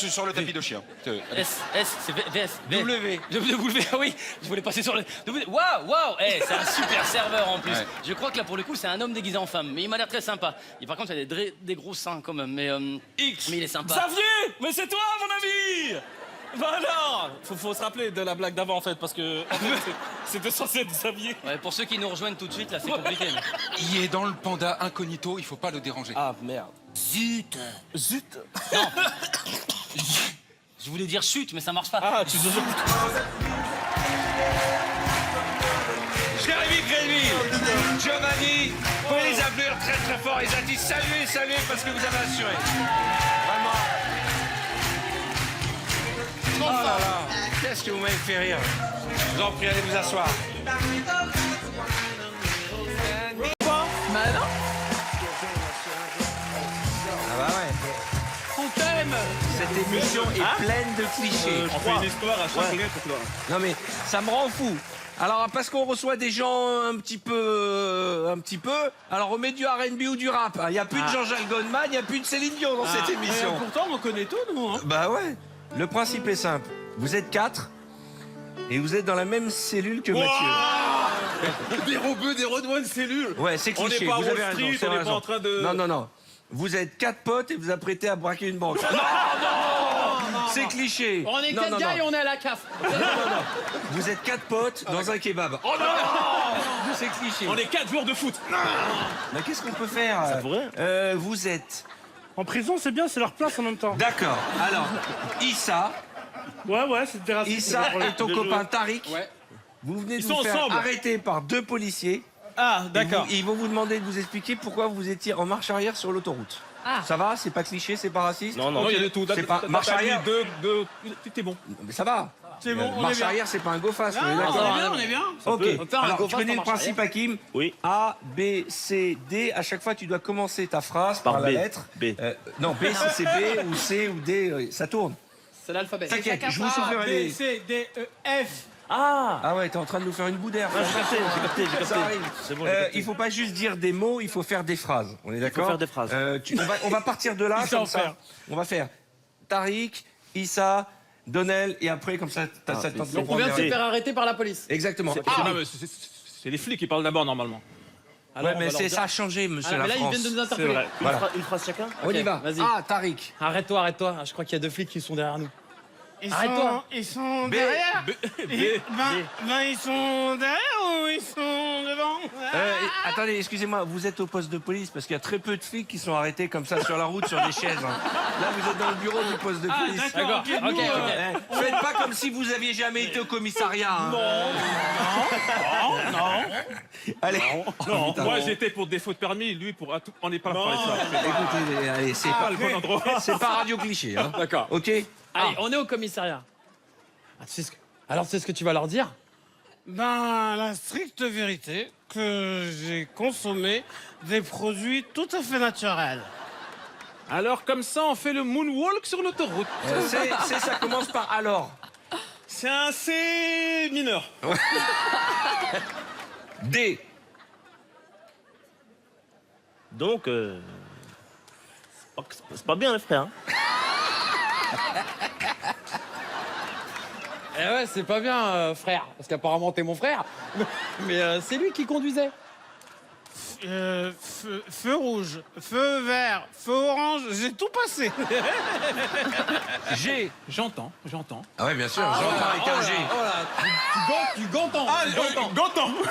Sur le tapis de chien. Allez. C'est VS. W. W, ah oui, je voulais passer sur le... Waouh, c'est un super serveur en plus. Ouais. Je crois que là, pour le coup, c'est un homme déguisé en femme, mais il m'a l'air très sympa. Et par contre, il a des gros seins quand même, mais il est sympa. Xavier. Mais c'est toi, mon ami. Bah alors, faut se rappeler de la blague d'avant en fait, parce que en fait, c'était censé être Xavier. Ouais, pour ceux qui nous rejoignent tout de suite, là, c'est compliqué. Mais... Il est dans le panda incognito, il faut pas le déranger. Ah merde. Zut. Zut. Je voulais dire chute, mais ça marche pas. Ah, tu te Jérémy Gréville, Giovanni, vous pouvez les appeler très très fort. Ils ont dit saluez, saluez parce que vous avez assuré. Vraiment. Oh là là, qu'est-ce que vous m'avez fait rire. Je vous en prie, allez vous asseoir. Bah non. Ah bah ouais. On t'aime. Cette émission est pleine de clichés. On fait une histoire à chaque lettre, toi. Non mais ça me rend fou. Alors parce qu'on reçoit des gens un petit peu, alors on met du R&B ou du rap. Il n'y a plus de Jean-Jacques Goldman, il n'y a plus de Céline Dion dans cette émission. Pourtant, on connaît tout, nous. Hein. Bah ouais. Le principe est simple. Vous êtes 4 et vous êtes dans la même cellule que Mathieu. Des rebeux, des redouanes cellules. Ouais, c'est cliché. On n'est pas à vous avez Wall raison. Street, on n'est pas en train de... Non. Vous êtes 4 potes et vous apprêtez à braquer une banque. Non. C'est cliché. On est 4 gars et on est à la CAF. Non. Vous êtes 4 potes dans un kebab. Oh non. C'est cliché. On est 4 joueurs de foot. Mais qu'est-ce qu'on peut faire? Ça pourrait. Vous êtes... En prison, c'est bien, c'est leur place en même temps. D'accord. Alors, Issa. Ouais, c'était raciste. Issa et ton copain Tariq. Ouais. Vous venez de Ils vous sont faire ensemble. arrêter par 2 policiers. Ah, d'accord. Ils vont vous demander de vous expliquer pourquoi vous étiez en marche arrière sur l'autoroute. Ah. Ça va? C'est pas cliché, c'est pas raciste? Non, il y a de tout. C'est pas marche arrière. T'es bon. Mais ça va. C'est bon, on est Marche bien. arrière, c'est pas un go fast. On est bien. Ok. On peut faire un Alors, go tu fast connais en le marche principe, Hakim? Oui. A, B, C, D. À chaque fois, tu dois commencer ta phrase par la B. lettre. B. Non, B, si c'est B ou C ou D, ça tourne. C'est l'alphabet. T'inquiète, je vous soufflerai les... C, D, E, F. Ah ouais, t'es en train de nous faire une boudère. J'ai capté. Ça arrive. C'est bon, j'ai capté. Il faut pas juste dire des mots, il faut faire des phrases. On est d'accord? faire des phrases. On va partir de là, comme ça. On va faire Tariq, Issa, Donnel, et après, comme ça, ça tente Donc on vient de se faire arrêter par la police. Exactement. C'est les flics qui parlent d'abord, normalement. Ouais, mais ça a changé, monsieur Ah, mais la là, ils France. viennent de nous interpeller. Voilà. Une phrase chacun. On y va. Vas-y. Ah, Tariq. Arrête-toi. Je crois qu'il y a 2 flics qui sont derrière nous. Arrête-toi. Ils sont derrière. Ils sont derrière ou ils sont devant? Attendez, excusez-moi, vous êtes au poste de police parce qu'il y a très peu de flics qui sont arrêtés comme ça sur la route, sur des chaises. Hein. Là, vous êtes dans le bureau du poste de police. D'accord. Ok. Faites pas comme si vous aviez jamais été au commissariat. Hein. Non. Allez. Non, moi j'étais pour défaut de permis, lui pour un tout. On n'est pas là pour ça. Écoutez, allez, c'est Pas le bon endroit. c'est pas radio cliché. Hein. D'accord. Ok. Allez, on est au commissariat. Ah, alors, tu sais ce que tu vas leur dire? Ben, la stricte vérité que j'ai consommé des produits tout à fait naturels. Alors, comme ça, on fait le moonwalk sur l'autoroute. Ça commence par alors. C'est un C mineur. D. Donc, c'est pas bien, les frères. Eh ouais, c'est pas bien, frère. Parce qu'apparemment, t'es mon frère. Mais c'est lui qui conduisait. Feu rouge, feu vert, feu orange, j'ai tout passé. G. J'entends. Ah ouais, bien sûr, j'entends avec un G. Tu gantons.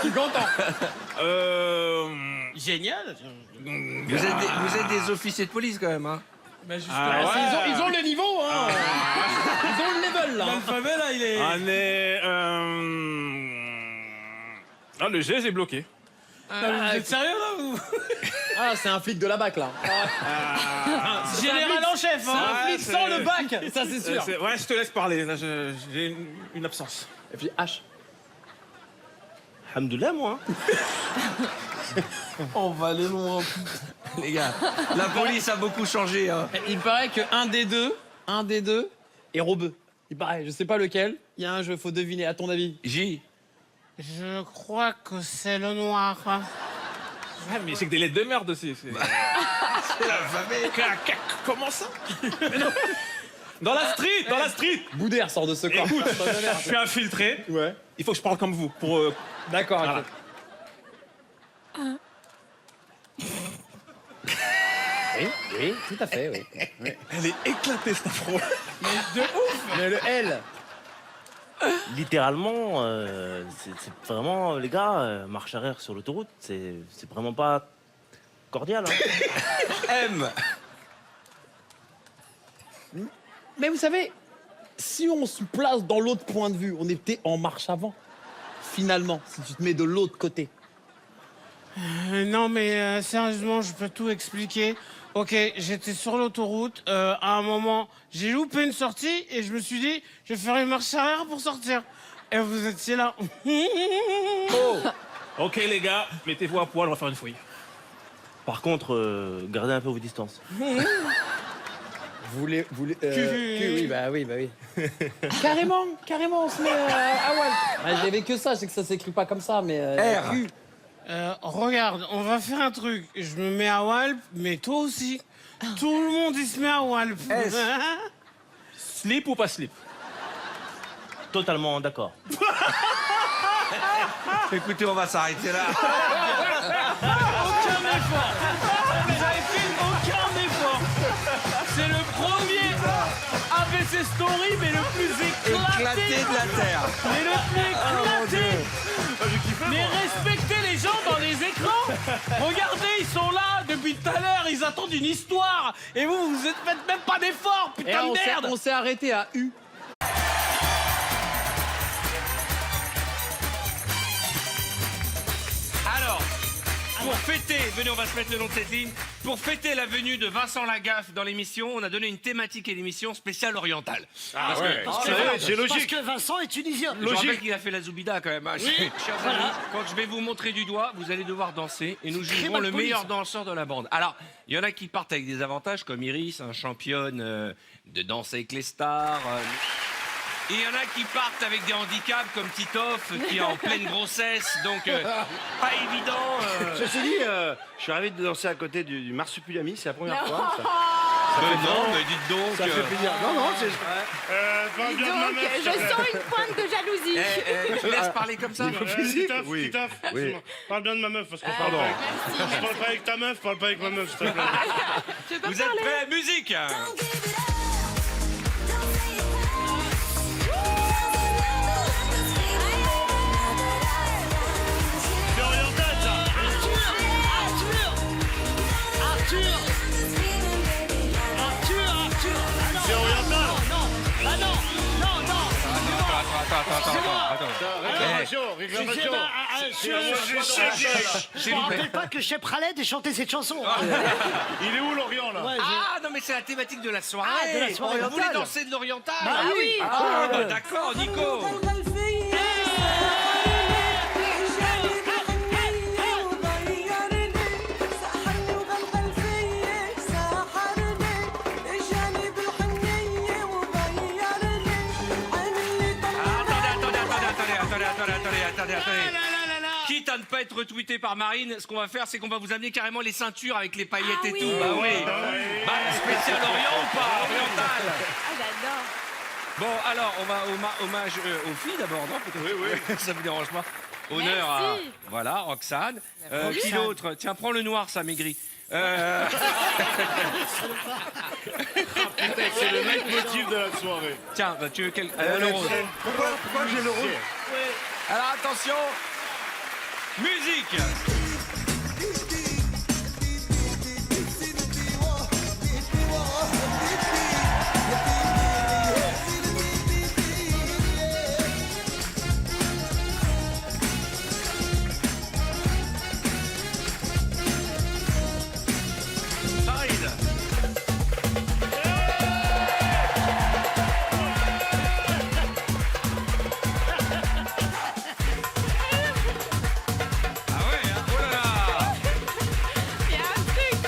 Tu gantons. Génial. Vous êtes des officiers de police quand même, hein? Mais justement, ils ont le niveau, hein. Ils ont le level, là. L'alphabet, là, il est... On est... Ah, le G, j'ai bloqué. Vous êtes sérieux, là ou... Ah, c'est un flic de la BAC, là. Général en chef, C'est un flic sans le bac, ça c'est sûr. Ouais, je te laisse parler, là, j'ai une absence. Et puis H. Alhamdoulilah, moi. On va aller loin. Les gars, la police a beaucoup changé. Hein. Il paraît que un des deux est robeux. Il paraît, je sais pas lequel. Il y a un jeu, faut deviner, à ton avis. J. Je crois que c'est le noir. Ouais, mais c'est que des lettres de merde aussi. C'est l'alphabet. Comment ça? Dans la street. Boudère sort de ce corps. Écoute, je suis infiltré. Ouais. Il faut que je parle comme vous pour... D'accord, voilà. Oui, tout à fait, oui. Elle est éclatée, cette afro. Mais de ouf. Mais le L. Littéralement, c'est vraiment, les gars, marche arrière sur l'autoroute, c'est vraiment pas cordial. Hein. M. Mais vous savez, si on se place dans l'autre point de vue, on était en marche avant. Finalement, si tu te mets de l'autre côté. Non, mais sérieusement, je peux tout expliquer. Ok, j'étais sur l'autoroute. À un moment, j'ai loupé une sortie et je me suis dit, je vais faire une marche arrière pour sortir. Et vous étiez là. Oh. Ok, les gars, mettez-vous à poil, on va faire une fouille. Par contre, gardez un peu vos distances. Vous voulez oui, bah oui. carrément, on se met à Wal. Bah, j'avais que ça, je sais que ça s'écrit pas comme ça, mais... R. Q. Regarde, on va faire un truc. Je me mets à Walp, mais toi aussi. Tout le monde, il se met à Walp. Slip ou pas slip? Totalement d'accord. Écoutez, on va s'arrêter là. Aucun effort. Vous avez fait aucun effort. C'est le premier ABC Story, mais le plus éclaté de la Terre. Mais le plus éclaté. Mais respectez les gens dans les écrans. Regardez, ils sont là depuis tout à l'heure, ils attendent une histoire. Et vous faites même pas d'effort, putain de merde. On s'est arrêté à U. Alors, pour fêter, venez, on va se mettre le nom de cette ligne. Pour fêter la venue de Vincent Lagaffe dans l'émission, on a donné une thématique à l'émission spéciale orientale. Parce que Vincent est tunisien. Je rappelle qu'il a fait la Zoubida quand même. Hein. Chers amis, quand je vais vous montrer du doigt, vous allez devoir danser et nous jugerons le meilleur danseur de la bande. Alors, il y en a qui partent avec des avantages comme Iris, championne de danse avec les stars. Et il y en a qui partent avec des handicaps comme Titoff qui est en pleine grossesse, donc pas évident. Ceci dit, je suis arrivé de danser à côté du Marsupilami, c'est la première fois. Ça. Non, mais dites donc. Ça fait plaisir. Non, c'est. Dis donc, je sens une pointe de jalousie. Tu laisses parler comme ça. Oui. Parle bien de ma meuf, parce qu'on Pardon. Je parle pas avec ta meuf, parle pas avec ma meuf, s'il te plaît. Vous êtes prêts? Musique. C'est oriental, ça. C'est oriental. Réclamation. Je me rappelle pas que Chef Khaled ait chanté cette chanson. Il est où l'Orient, là? Ah non, mais c'est la thématique de la soirée. Ah, de la soirée Vous voulez orientale. danser de l'oriental? Bah oui. Ah, bah, d'accord, Nico. Attendez. Quitte à ne pas être retweeté par Marine, ce qu'on va faire, c'est qu'on va vous amener carrément les ceintures avec les paillettes et tout. Bah oui. Bah, spécial Orient ou pas? Oriental. Ah, j'adore. Bon, alors, on va hommage aux filles d'abord, non? Oui. Ça vous dérange pas? Honneur à... Merci. Voilà, Roxane. Qui d'autre? Tiens, prends le noir, ça maigrit. C'est le leitmotiv de la soirée. Tiens, bah, tu veux quel... le rose. Pourquoi j'ai le rose? Alors, attention. Musique. Farid. Ah ouais, hein? Oh là là. Il y a un truc.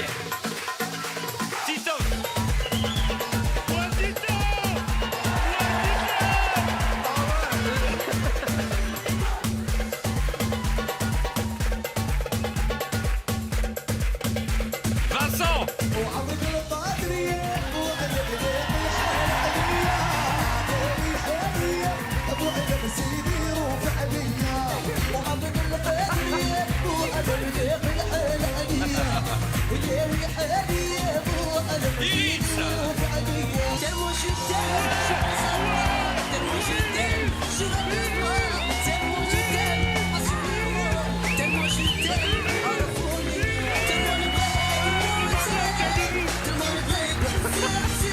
Titoff. Vincent. Iris.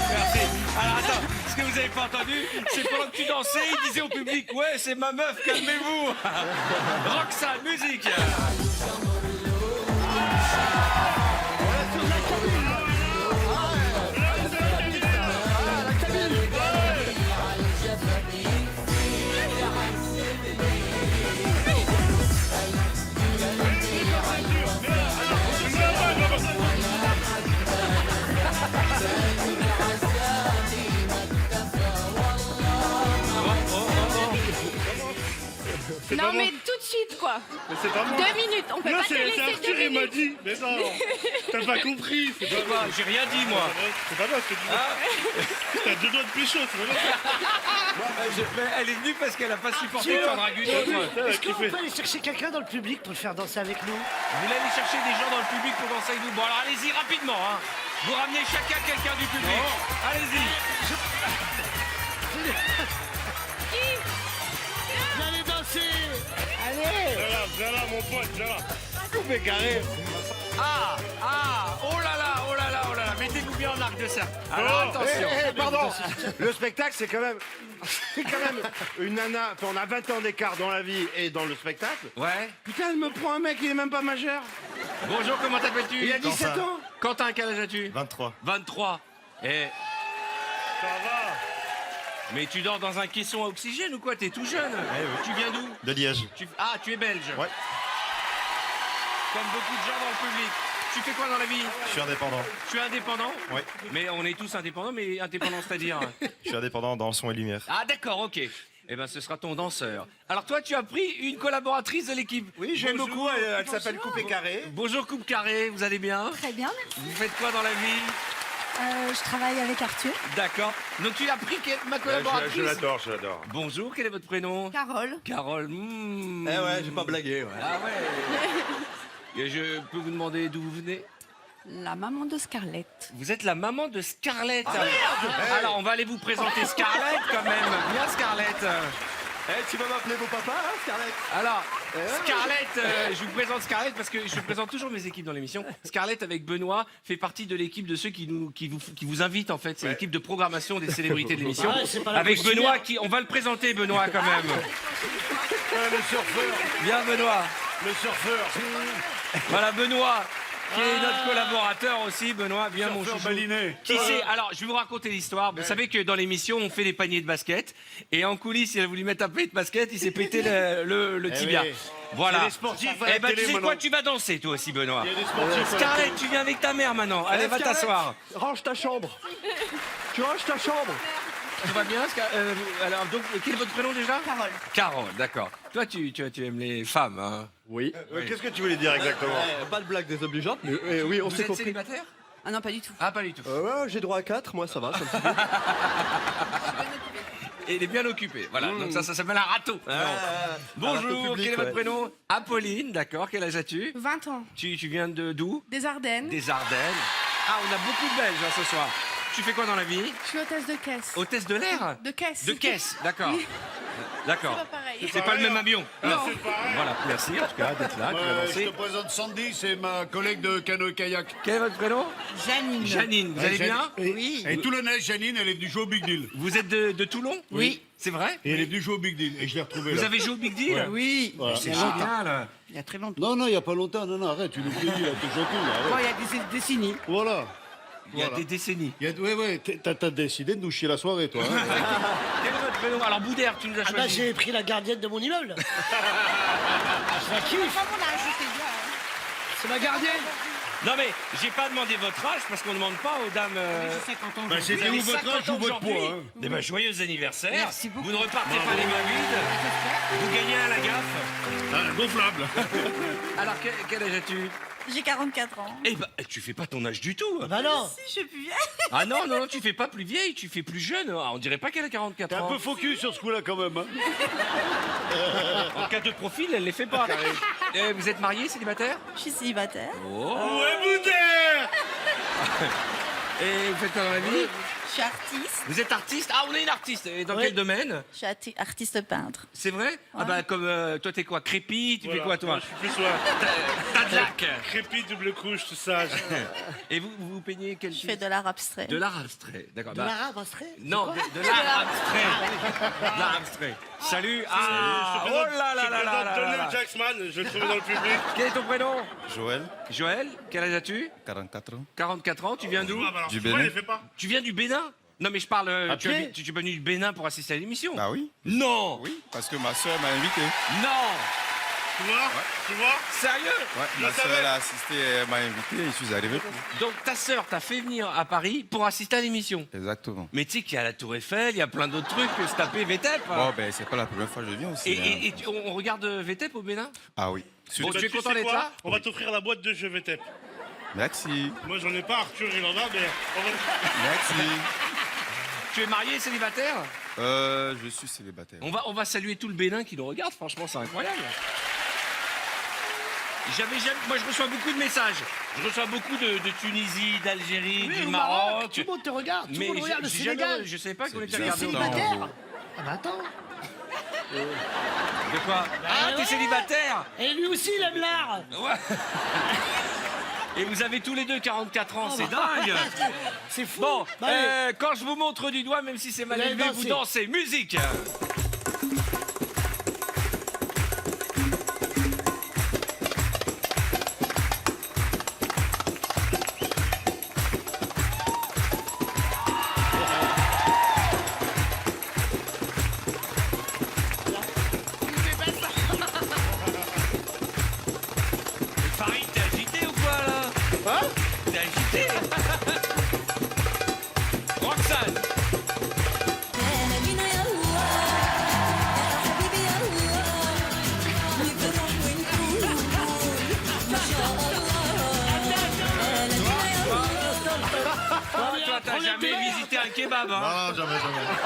Merci. Alors attends, ce que vous avez pas entendu, commencé, il disait au public, ouais, c'est ma meuf, calmez-vous. Roxane, musique. Non, mais tout de suite, quoi. Mais c'est pas moi. 2 minutes, on peut Non, pas te c'est laisser Arthur, 2 il m'a minutes. dit. Mais non, t'as pas compris. C'est pas moi. J'ai rien dit, moi. C'est pas moi, c'est T'as 2 doigts de pécho, c'est pas moi. Elle est venue parce qu'elle a pas supporté d'en draguer une autre. Est-ce qu'on peut aller chercher quelqu'un dans le public pour le faire danser avec nous? Vous voulez aller chercher des gens dans le public pour danser avec nous? Bon, alors allez-y rapidement, hein. Vous ramenez chacun quelqu'un du public. Allez-y. Allez danser! Allez. Viens là, mon pote, viens là. Coupé carré. Ah, oh là là, oh là là, oh là là. Mettez-vous bien en arc de cercle. Alors attention. Pardon, le spectacle, c'est quand même une nana. Enfin, on a 20 ans d'écart dans la vie et dans le spectacle. Ouais. Putain, elle me prend un mec, il est même pas majeur. Bonjour, comment t'appelles-tu? Il a 17 ans. Quentin, quel âge as-tu? 23. 23. Et... Ça va. Mais tu dors dans un caisson à oxygène ou quoi? T'es tout jeune. Tu viens d'où? De Liège. Ah, tu es belge. Ouais. Comme beaucoup de gens dans le public. Tu fais quoi dans la vie? Je suis indépendant. Tu es indépendant? Oui. Mais on est tous indépendants, mais indépendants, c'est-à-dire? Je suis indépendant dans le son et lumière. Ah d'accord, ok. Eh ben ce sera ton danseur. Alors toi, tu as pris une collaboratrice de l'équipe. Oui, j'aime Bonjour. beaucoup. Elle s'appelle Coupé Carré. Bonjour Coupe Carré, vous allez bien? Très bien, merci. Vous faites quoi dans la vie? Je travaille avec Arthur. D'accord. Donc tu as pris ma collaboratrice? Je l'adore, je l'adore. Bonjour, quel est votre prénom? Carole. Carole. Eh ouais, j'ai pas blagué. Ouais. Ah ouais. Et je peux vous demander d'où vous venez? La maman de Scarlett. Vous êtes la maman de Scarlett. Ah, merde. Alors on va aller vous présenter Scarlett quand même. Bien Scarlett. Tu vas m'appeler mon papa, hein, Scarlett? Alors, Scarlett, je vous présente Scarlett parce que je présente toujours mes équipes dans l'émission. Scarlett avec Benoît fait partie de l'équipe de ceux qui vous invitent en fait. C'est l'équipe de programmation des célébrités de l'émission. Ah, c'est pas la Avec costumière. Benoît qui, on va le présenter Benoît quand même. Le surfeur. Bien Benoît. Le surfeur. Voilà Benoît. Qui est notre collaborateur aussi, Benoît, bien mon chouchou. Baliné. Qui c'est? Alors, je vais vous raconter l'histoire. Vous savez que dans l'émission, on fait des paniers de basket. Et en coulisses, il a voulu mettre un panier de basket, il s'est pété le tibia. oui. Voilà. C'est les sportifs à la Eh ben, télé, tu sais quoi? maintenant. Tu vas danser, toi aussi, Benoît. Il y a des sportifs à la Scarlett, télé. tu viens avec ta mère maintenant. Allez, va Scarlett, t'asseoir. Range ta chambre. Tu ranges ta chambre. Tout va bien? Alors, donc, quel est votre prénom déjà? Carole. Carole, d'accord. Toi, tu aimes les femmes, hein? Oui. Qu'est-ce que tu voulais dire exactement? Pas de blague désobligeante, mais oui, on Vous êtes célibataire? Ah non, pas du tout. Ah, pas du tout. Ouais, j'ai droit à 4, moi ça va, ça me suffit. Et il est bien occupé. Voilà, donc ça s'appelle un râteau. Bonjour, quel est votre prénom? Apolline, d'accord. Quel âge as-tu? 20 ans. Tu viens d'où? Des Ardennes. Des Ardennes. Ah, on a beaucoup de Belges hein, ce soir. Tu fais quoi dans la vie? Je suis hôtesse de caisse. Hôtesse de l'air? De caisse. De caisse, d'accord. D'accord. C'est pas pareil. C'est pas le même avion. Non. Voilà, merci en tout cas d'être là. tu vas Je danser. te présente Sandy, c'est ma collègue de canoë-kayak. Quel est votre prénom? Janine. Janine, vous allez bien? Oui. Et tout le neige, Janine, elle est venue jouer au Big Deal. Vous êtes de Toulon? Oui. C'est vrai? Et elle est venue jouer au Big Deal. Et je l'ai retrouvée là. Vous avez joué au Big Deal? Oui. C'est génial. Il y a très longtemps. Non, il n'y a pas longtemps. Non, arrête, tu nous fais là, t'es gentil, là. Bon, Arrête. il y a des décennies. Voilà. Il y a des décennies. Ouais, t'as décidé de nous chier la soirée, toi. Hein. Quel est votre prénom? Alors Boudère, tu nous as Ah bah choisi. j'ai pris la gardienne de mon immeuble. Je la kiffe. C'est ma gardienne. Non mais j'ai pas demandé votre âge parce qu'on demande pas aux dames. Bah, c'était où votre âge ou votre poids, hein. Eh ben, joyeux anniversaire. Merci beaucoup. Vous ne repartez pas les mains vides. Vous gagnez à la gaffe. Ah, gonflable. Alors quel âge as-tu? J'ai 44 ans. Eh ben tu fais pas ton âge du tout. Bah non. Si, je suis plus vieille. Ah non, tu fais pas plus vieille, tu fais plus jeune. Ah, on dirait pas qu'elle a 44 T'es un ans. peu faux cul sur ce coup-là, quand même. Hein. En cas de profil, elle les fait pas. Vous êtes marié, célibataire? Je suis célibataire. Oh. Ouais, Boudère. Et vous faites quoi dans la vie? Je suis artiste. Vous êtes artiste? Ah, on est une artiste. Et dans quel domaine? Je suis artiste peintre. C'est vrai? Ah bah comme toi t'es quoi? Crépi? Tu fais quoi toi? Je suis plus soin. T'as de lac. Crépi, double couche, tout ça. Et vous peignez quel Je fais de l'art abstrait. De l'art abstrait, d'accord. De l'art abstrait? Non, de l'art abstrait. De l'art abstrait. Salut. Ah, oh là là là là là Daniel là. Jacksman, je le trouve dans le public. Quel est ton prénom? Joël, Joël. Quel âge as-tu? 44 ans. 44 ans. Tu viens d'où? Du Bénin. Tu viens du Bénin? Non mais je parle. À Tu pied es venu du Bénin pour assister à l'émission? Bah oui. Non. Oui, parce que ma soeur m'a invité. Non. Tu vois? Tu vois? Sérieux? Ouais, ma soeur elle a assisté, elle m'a invité et je suis arrivé. Donc ta sœur t'a fait venir à Paris pour assister à l'émission? Exactement. Mais tu sais qu'il y a la Tour Eiffel, il y a plein d'autres trucs que se taper VTEP. Bon, ben c'est pas la première fois que je viens aussi. Et on regarde VTEP au Bénin? Ah oui. Bon, tu es content d'être là? On va t'offrir la boîte de jeux VTEP. Merci. Moi j'en ai pas, Arthur il en a, mais on va... Merci. Tu es marié, célibataire? Je suis célibataire. On va saluer tout le Bénin qui nous regarde, franchement c'est incroyable. Moi je reçois beaucoup de messages. Je reçois beaucoup de Tunisie, d'Algérie, Oui, du au Maroc. Tout le monde te regarde. Tout le monde regarde le Sénégal. Je savais pas qu'on était Tu es regardé au célibataire? Maroc. Ah bah attends. De quoi? Ah, t'es ouais. célibataire? Et lui aussi, il aime l'art. Ouais. Et vous avez tous les deux 44 ans, Oh, c'est bah, dingue. C'est fou. Bon, Bah, allez. quand je vous montre du doigt, même si c'est mal Vous allez élevé, vous danser. dansez. Musique. Farid, t'es agité ou quoi là? Hein? T'es agité? Roxane. Toi, t'as jamais visité un kebab, hein? Non, jamais.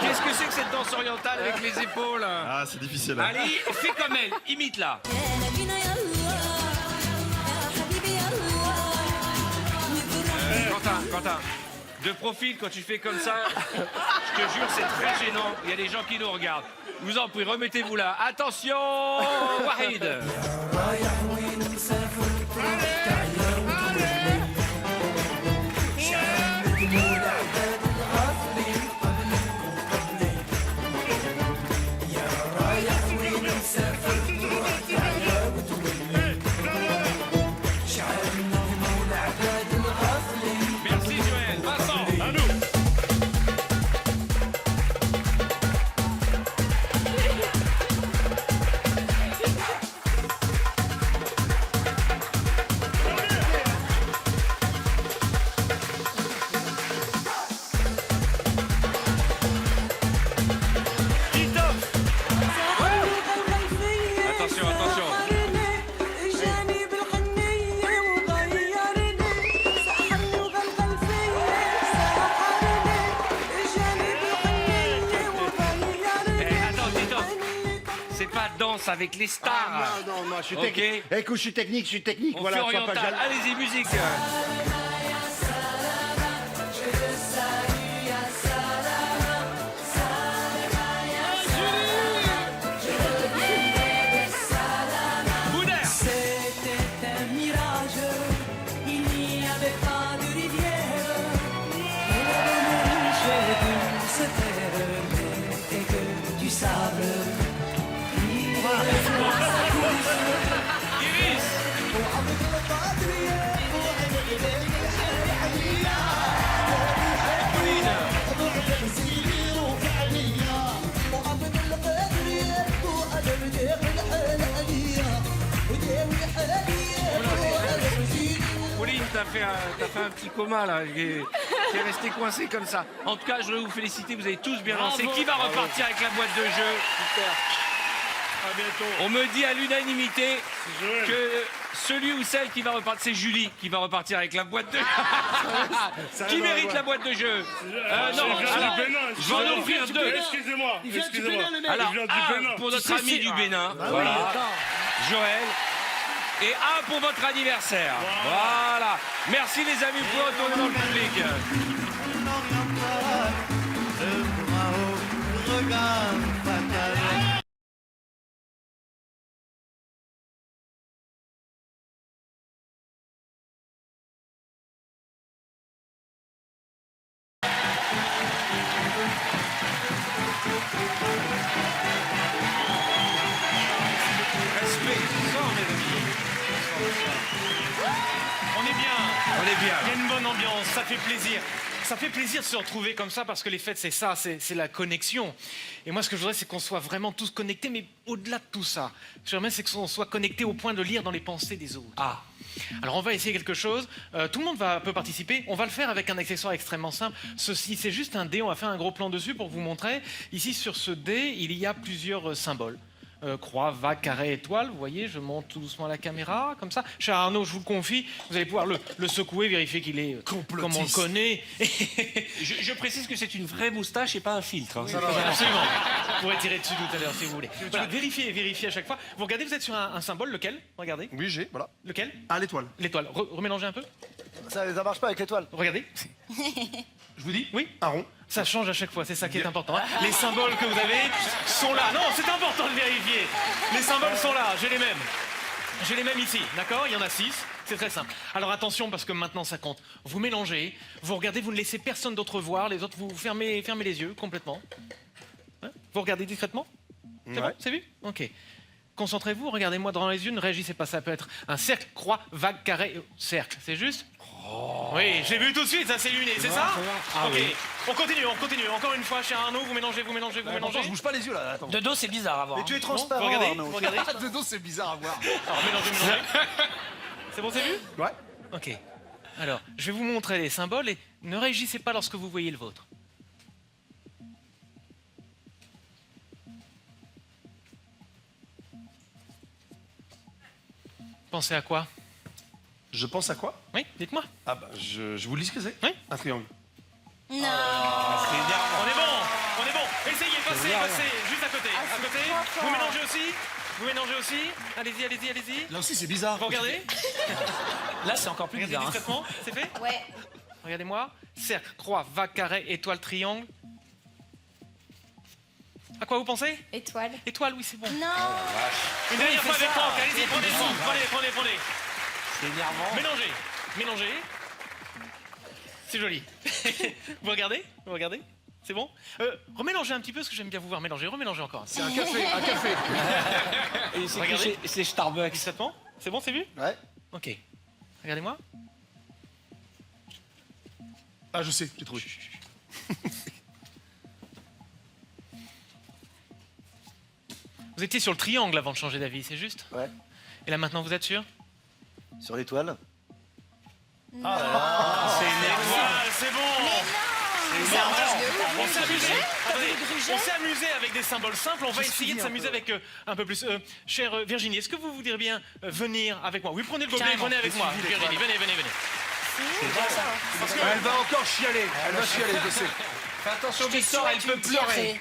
Qu'est-ce que c'est que cette danse orientale avec les épaules? Ah, c'est difficile. Hein. Allez, fais comme elle, imite-la. Quentin, de profil, quand tu fais comme ça, je te jure, c'est très gênant. Il y a des gens qui nous regardent. Je vous en prie, remettez-vous là. Attention, Wahid. Merci Joël. Vincent, à nous. Titoff. Attention, attention. Attends, Titoff. C'est pas danse avec les stars. Ah, non, je suis Ok. technique. Écoute, je suis technique. On Voilà, fait sois pas oriental. jaloux. Allez-y, musique. Boudère. C'était un mirage, il n'y avait pas de rivière. Et la douce terre n'était que du sable. Iris. Pauline, t'as fait un petit coma là, qui est resté coincé comme ça. En tout cas, je voudrais vous féliciter, vous avez tous bien lancé. Qui va repartir avec la boîte de jeu? À bientôt. On me dit à l'unanimité Joël. que celui ou celle qui va repartir, c'est Julie qui va repartir avec la boîte de jeu. Qui va, mérite ouais. la boîte de jeu? Non, Il vient alors, du Bénin. je vais en offrir deux. Excusez-moi. Il vient du Bénin, le mec. Alors, Il vient du un Bénin. pour notre Tu sais, ami c'est- du Bénin, Bah oui, voilà, attends. Joël, et un pour votre anniversaire. Voilà. Merci les amis, vous pouvez retourner dans le public. On est bien. Il y a une bonne ambiance, ça fait plaisir. Ça fait plaisir de se retrouver comme ça parce que les fêtes, c'est ça, c'est la connexion. Et moi, ce que je voudrais, c'est qu'on soit vraiment tous connectés, mais au-delà de tout ça, ce que j'aimerais, c'est qu'on soit connectés au point de lire dans les pensées des autres. Ah. Alors, on va essayer quelque chose. Tout le monde peut participer. On va le faire avec un accessoire extrêmement simple. Ceci, c'est juste un dé. On va faire un gros plan dessus pour vous montrer. Ici, sur ce dé, il y a plusieurs symboles. Croix, vague, carré, étoile. Vous voyez, je monte tout doucement la caméra, comme ça. Cher Arnaud, je vous le confie, vous allez pouvoir le secouer, vérifier qu'il est comme on le connaît. Je précise que c'est une vraie moustache et pas un filtre. Hein. Absolument. Vous pourrez tirer dessus tout à l'heure si vous voulez. Voilà, vérifiez à chaque fois. Vous regardez, vous êtes sur un symbole, lequel? Regardez. Oui, j'ai, voilà. Lequel? Ah, l'étoile. L'étoile. Remélangez un peu. Ça marche pas avec l'étoile. Regardez. Je vous dis? Oui. Un rond. Ça change à chaque fois, c'est ça qui est important. Hein. Les symboles que vous avez sont là. Non, c'est important de vérifier. Les symboles sont là, j'ai les mêmes. J'ai les mêmes ici, d'accord? Il y en a 6, c'est très simple. Alors attention, parce que maintenant ça compte. Vous mélangez, vous regardez, vous ne laissez personne d'autre voir. Les autres, vous fermez les yeux complètement. Hein? Vous regardez discrètement? C'est bon? C'est vu? Ok. Concentrez-vous, regardez-moi dans les yeux, ne réagissez pas. Ça peut être un cercle, croix, vague, carré, cercle. C'est juste? Oui, j'ai vu tout de suite, ça s'est luné, c'est ça? Ah, ok, oui. on continue. Encore une fois, cher Arnaud, vous mélangez. Je bouge pas les yeux là, attends. De dos, c'est bizarre à voir. Mais tu es Vous transparent, regardez, Arnaud. vous regardez. De dos, c'est bizarre à voir. Alors, mélangez. C'est bon, c'est vu? Ouais. Ok. Alors, je vais vous montrer les symboles et ne réagissez pas lorsque vous voyez le vôtre. Pensez à quoi? Je pense à quoi? Oui, dites-moi. Ah bah, je vous lis ce que c'est. Oui. Un triangle. Non. On est bon. Essayez, passez, juste à côté. À côté. Vous mélangez aussi. Allez-y. Là aussi, c'est bizarre. Vous regardez? Là, c'est encore plus Regardez bizarre. discrètement, c'est fait? Ouais. Regardez-moi. Cercle, croix, vague, carré, étoile, triangle. À quoi vous pensez? Étoile. Étoile, oui, c'est bon. Non. Une dernière fois avec Franck. Allez-y, prenez. C'est énervant. Mélangez. C'est joli. Vous regardez? C'est bon? Remélangez un petit peu, parce que j'aime bien vous voir mélanger. Remélangez encore. C'est un café. Et c'est Regardez. c'est Starbucks. Discrètement. C'est bon, c'est vu? Ouais. Ok. Regardez-moi. Ah, je sais, j'ai trouvé. Vous étiez sur le triangle avant de changer d'avis, c'est juste? Ouais. Et là maintenant, vous êtes sûr? Sur l'étoile. C'est une étoile, c'est bon! C'est un match de ouf. On s'est amusé. Attendez, Gruget. on s'est amusé avec des symboles simples. On va essayer de s'amuser avec un peu plus. Chère Virginie, est-ce que vous voudriez bien venir avec moi? Oui, prenez le gobelet, Carrément. venez avec moi. Virginie, venez. Elle va encore chialer. Elle va chialer, je sais. Fais attention, Victor, elle peut pleurer.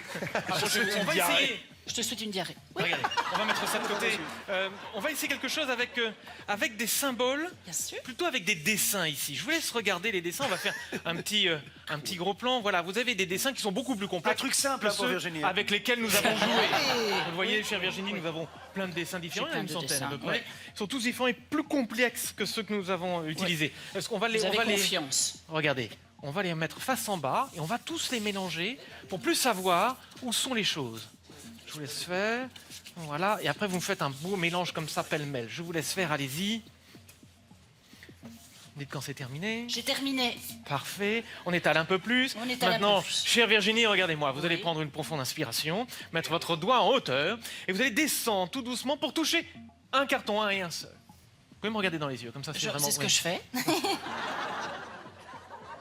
On va essayer. Je te souhaite une diarrhée. Regardez, on va mettre ça de côté. On va essayer quelque chose avec des symboles, Bien sûr. plutôt avec des dessins ici. Je vous laisse regarder les dessins. On va faire un petit gros plan. Voilà, vous avez des dessins qui sont beaucoup plus complexes. Un truc simple que pour ceux Virginie. avec lesquels nous avons joué. Vous le voyez, chère Virginie, nous avons plein de dessins différents, J'ai plein une de centaine à peu dessins, près. ouais. Ils sont tous différents et plus complexes que ceux que nous avons utilisés. Est-ce qu'on va les, Vous on avez va les, confiance. regardez, on va les mettre face en bas et on va tous les mélanger pour plus savoir où sont les choses. Je vous laisse faire. Voilà. Et après, vous me faites un beau mélange comme ça, pêle-mêle. Je vous laisse faire, allez-y. Dites quand c'est terminé. J'ai terminé. Parfait. On étale un peu plus. On étale un Maintenant, peu plus. chère Virginie, regardez-moi. Vous allez Oui. prendre une profonde inspiration, mettre votre doigt en hauteur et vous allez descendre tout doucement pour toucher un carton, un et un seul. Vous pouvez me regarder dans les yeux, comme ça c'est vraiment... C'est ce que oui. je fais.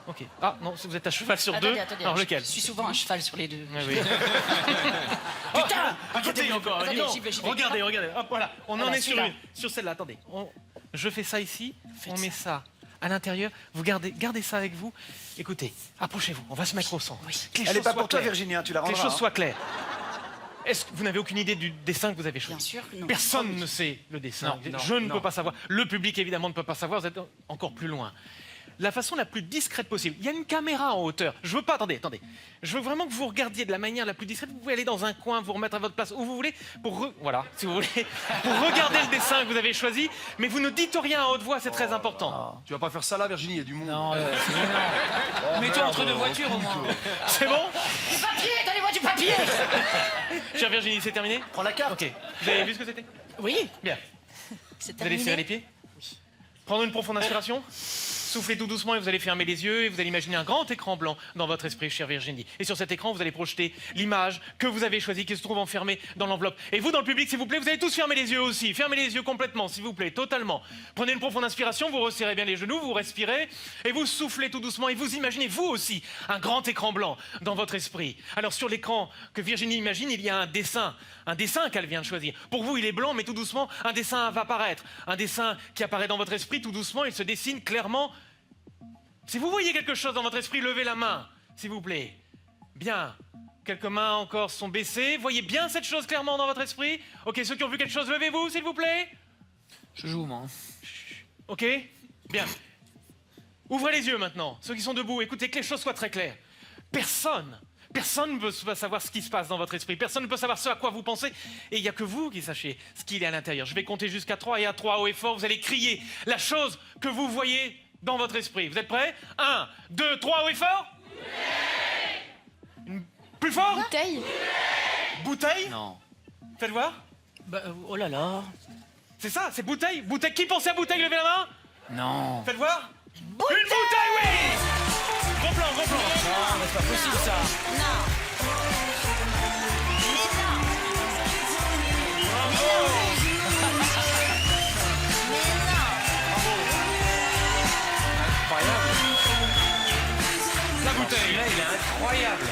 Ok. Ah non, vous êtes à cheval sur deux. Attendez, Alors lequel? Je suis souvent un cheval sur les deux. Ah oui. Putain À côté, il y a encore. Attendez, Dis donc. j'y vais. Regardez. Hop, voilà. On en Voilà, est sur celui-là. sur celle-là. Attendez. Je fais ça ici. Faites on met ça à l'intérieur. Vous gardez ça avec vous. Écoutez, approchez-vous. On va se mettre au centre. Oui. Que les Elle est choses pas soient pour toi, claires. Virginie, hein, tu la Que les rendras. choses soient claires. Est-ce que vous n'avez aucune idée du dessin que vous avez choisi? Bien sûr que non. Personne ne sait le dessin. Non, Je ne non. peux pas savoir. Le public, évidemment, ne peut pas savoir. Vous êtes encore plus loin. La façon la plus discrète possible. Il y a une caméra en hauteur. Je veux pas... Attendez. Je veux vraiment que vous regardiez de la manière la plus discrète. Vous pouvez aller dans un coin, vous remettre à votre place où vous voulez, voilà, si vous voulez, pour regarder le dessin que vous avez choisi. Mais vous ne dites rien à haute voix, c'est très important. Tu vas pas faire ça là, Virginie, il y a du monde. Non, c'est gênant. Mets-toi entre deux voitures au moins. C'est bon? Du papier, donnez-moi du papier. Chère Virginie, c'est terminé? Prends la carte. Ok. Vous avez vu ce que c'était? Oui. Bien. C'est Vous allez serrer les terminé. pieds? Prendre une profonde inspiration. souffler tout doucement et vous allez fermer les yeux et vous allez imaginer un grand écran blanc dans votre esprit, chère Virginie. Et sur cet écran, vous allez projeter l'image que vous avez choisie, qui se trouve enfermée dans l'enveloppe. Et vous, dans le public, s'il vous plaît, vous allez tous fermer les yeux aussi. Fermez les yeux complètement, s'il vous plaît, totalement. Prenez une profonde inspiration, vous resserrez bien les genoux, vous respirez et vous soufflez tout doucement et vous imaginez, vous aussi, un grand écran blanc dans votre esprit. Alors, sur l'écran que Virginie imagine, il y a un dessin qu'elle vient de choisir. Pour vous, il est blanc, mais tout doucement, un dessin va apparaître. Un dessin qui apparaît dans votre esprit, tout doucement, il se dessine clairement. Si vous voyez quelque chose dans votre esprit, levez la main, s'il vous plaît. Bien. Quelques mains encore sont baissées. Voyez bien cette chose clairement dans votre esprit? Ok, ceux qui ont vu quelque chose, levez-vous, s'il vous plaît. Je joue, moi. Ok? Bien. Ouvrez les yeux maintenant, ceux qui sont debout. Écoutez, que les choses soient très claires. Personne ne peut savoir ce qui se passe dans votre esprit. Personne ne peut savoir ce à quoi vous pensez. Et il n'y a que vous qui sachiez ce qu'il est à l'intérieur. Je vais compter jusqu'à 3 et à 3, haut et fort, vous allez crier la chose que vous voyez dans votre esprit. Vous êtes prêts? 1, 2, 3, haut et fort. Plus fort? Bouteille. Bouteille? Non. Faites voir. Oh là là. C'est ça, c'est bouteille. Bouteille. Qui pensait à bouteille? Levez la main. Non. Faites voir. Une bouteille, oui. Gros plan, gros plan. Non, mais c'est pas possible ça. La bouteille. Là, il est incroyable.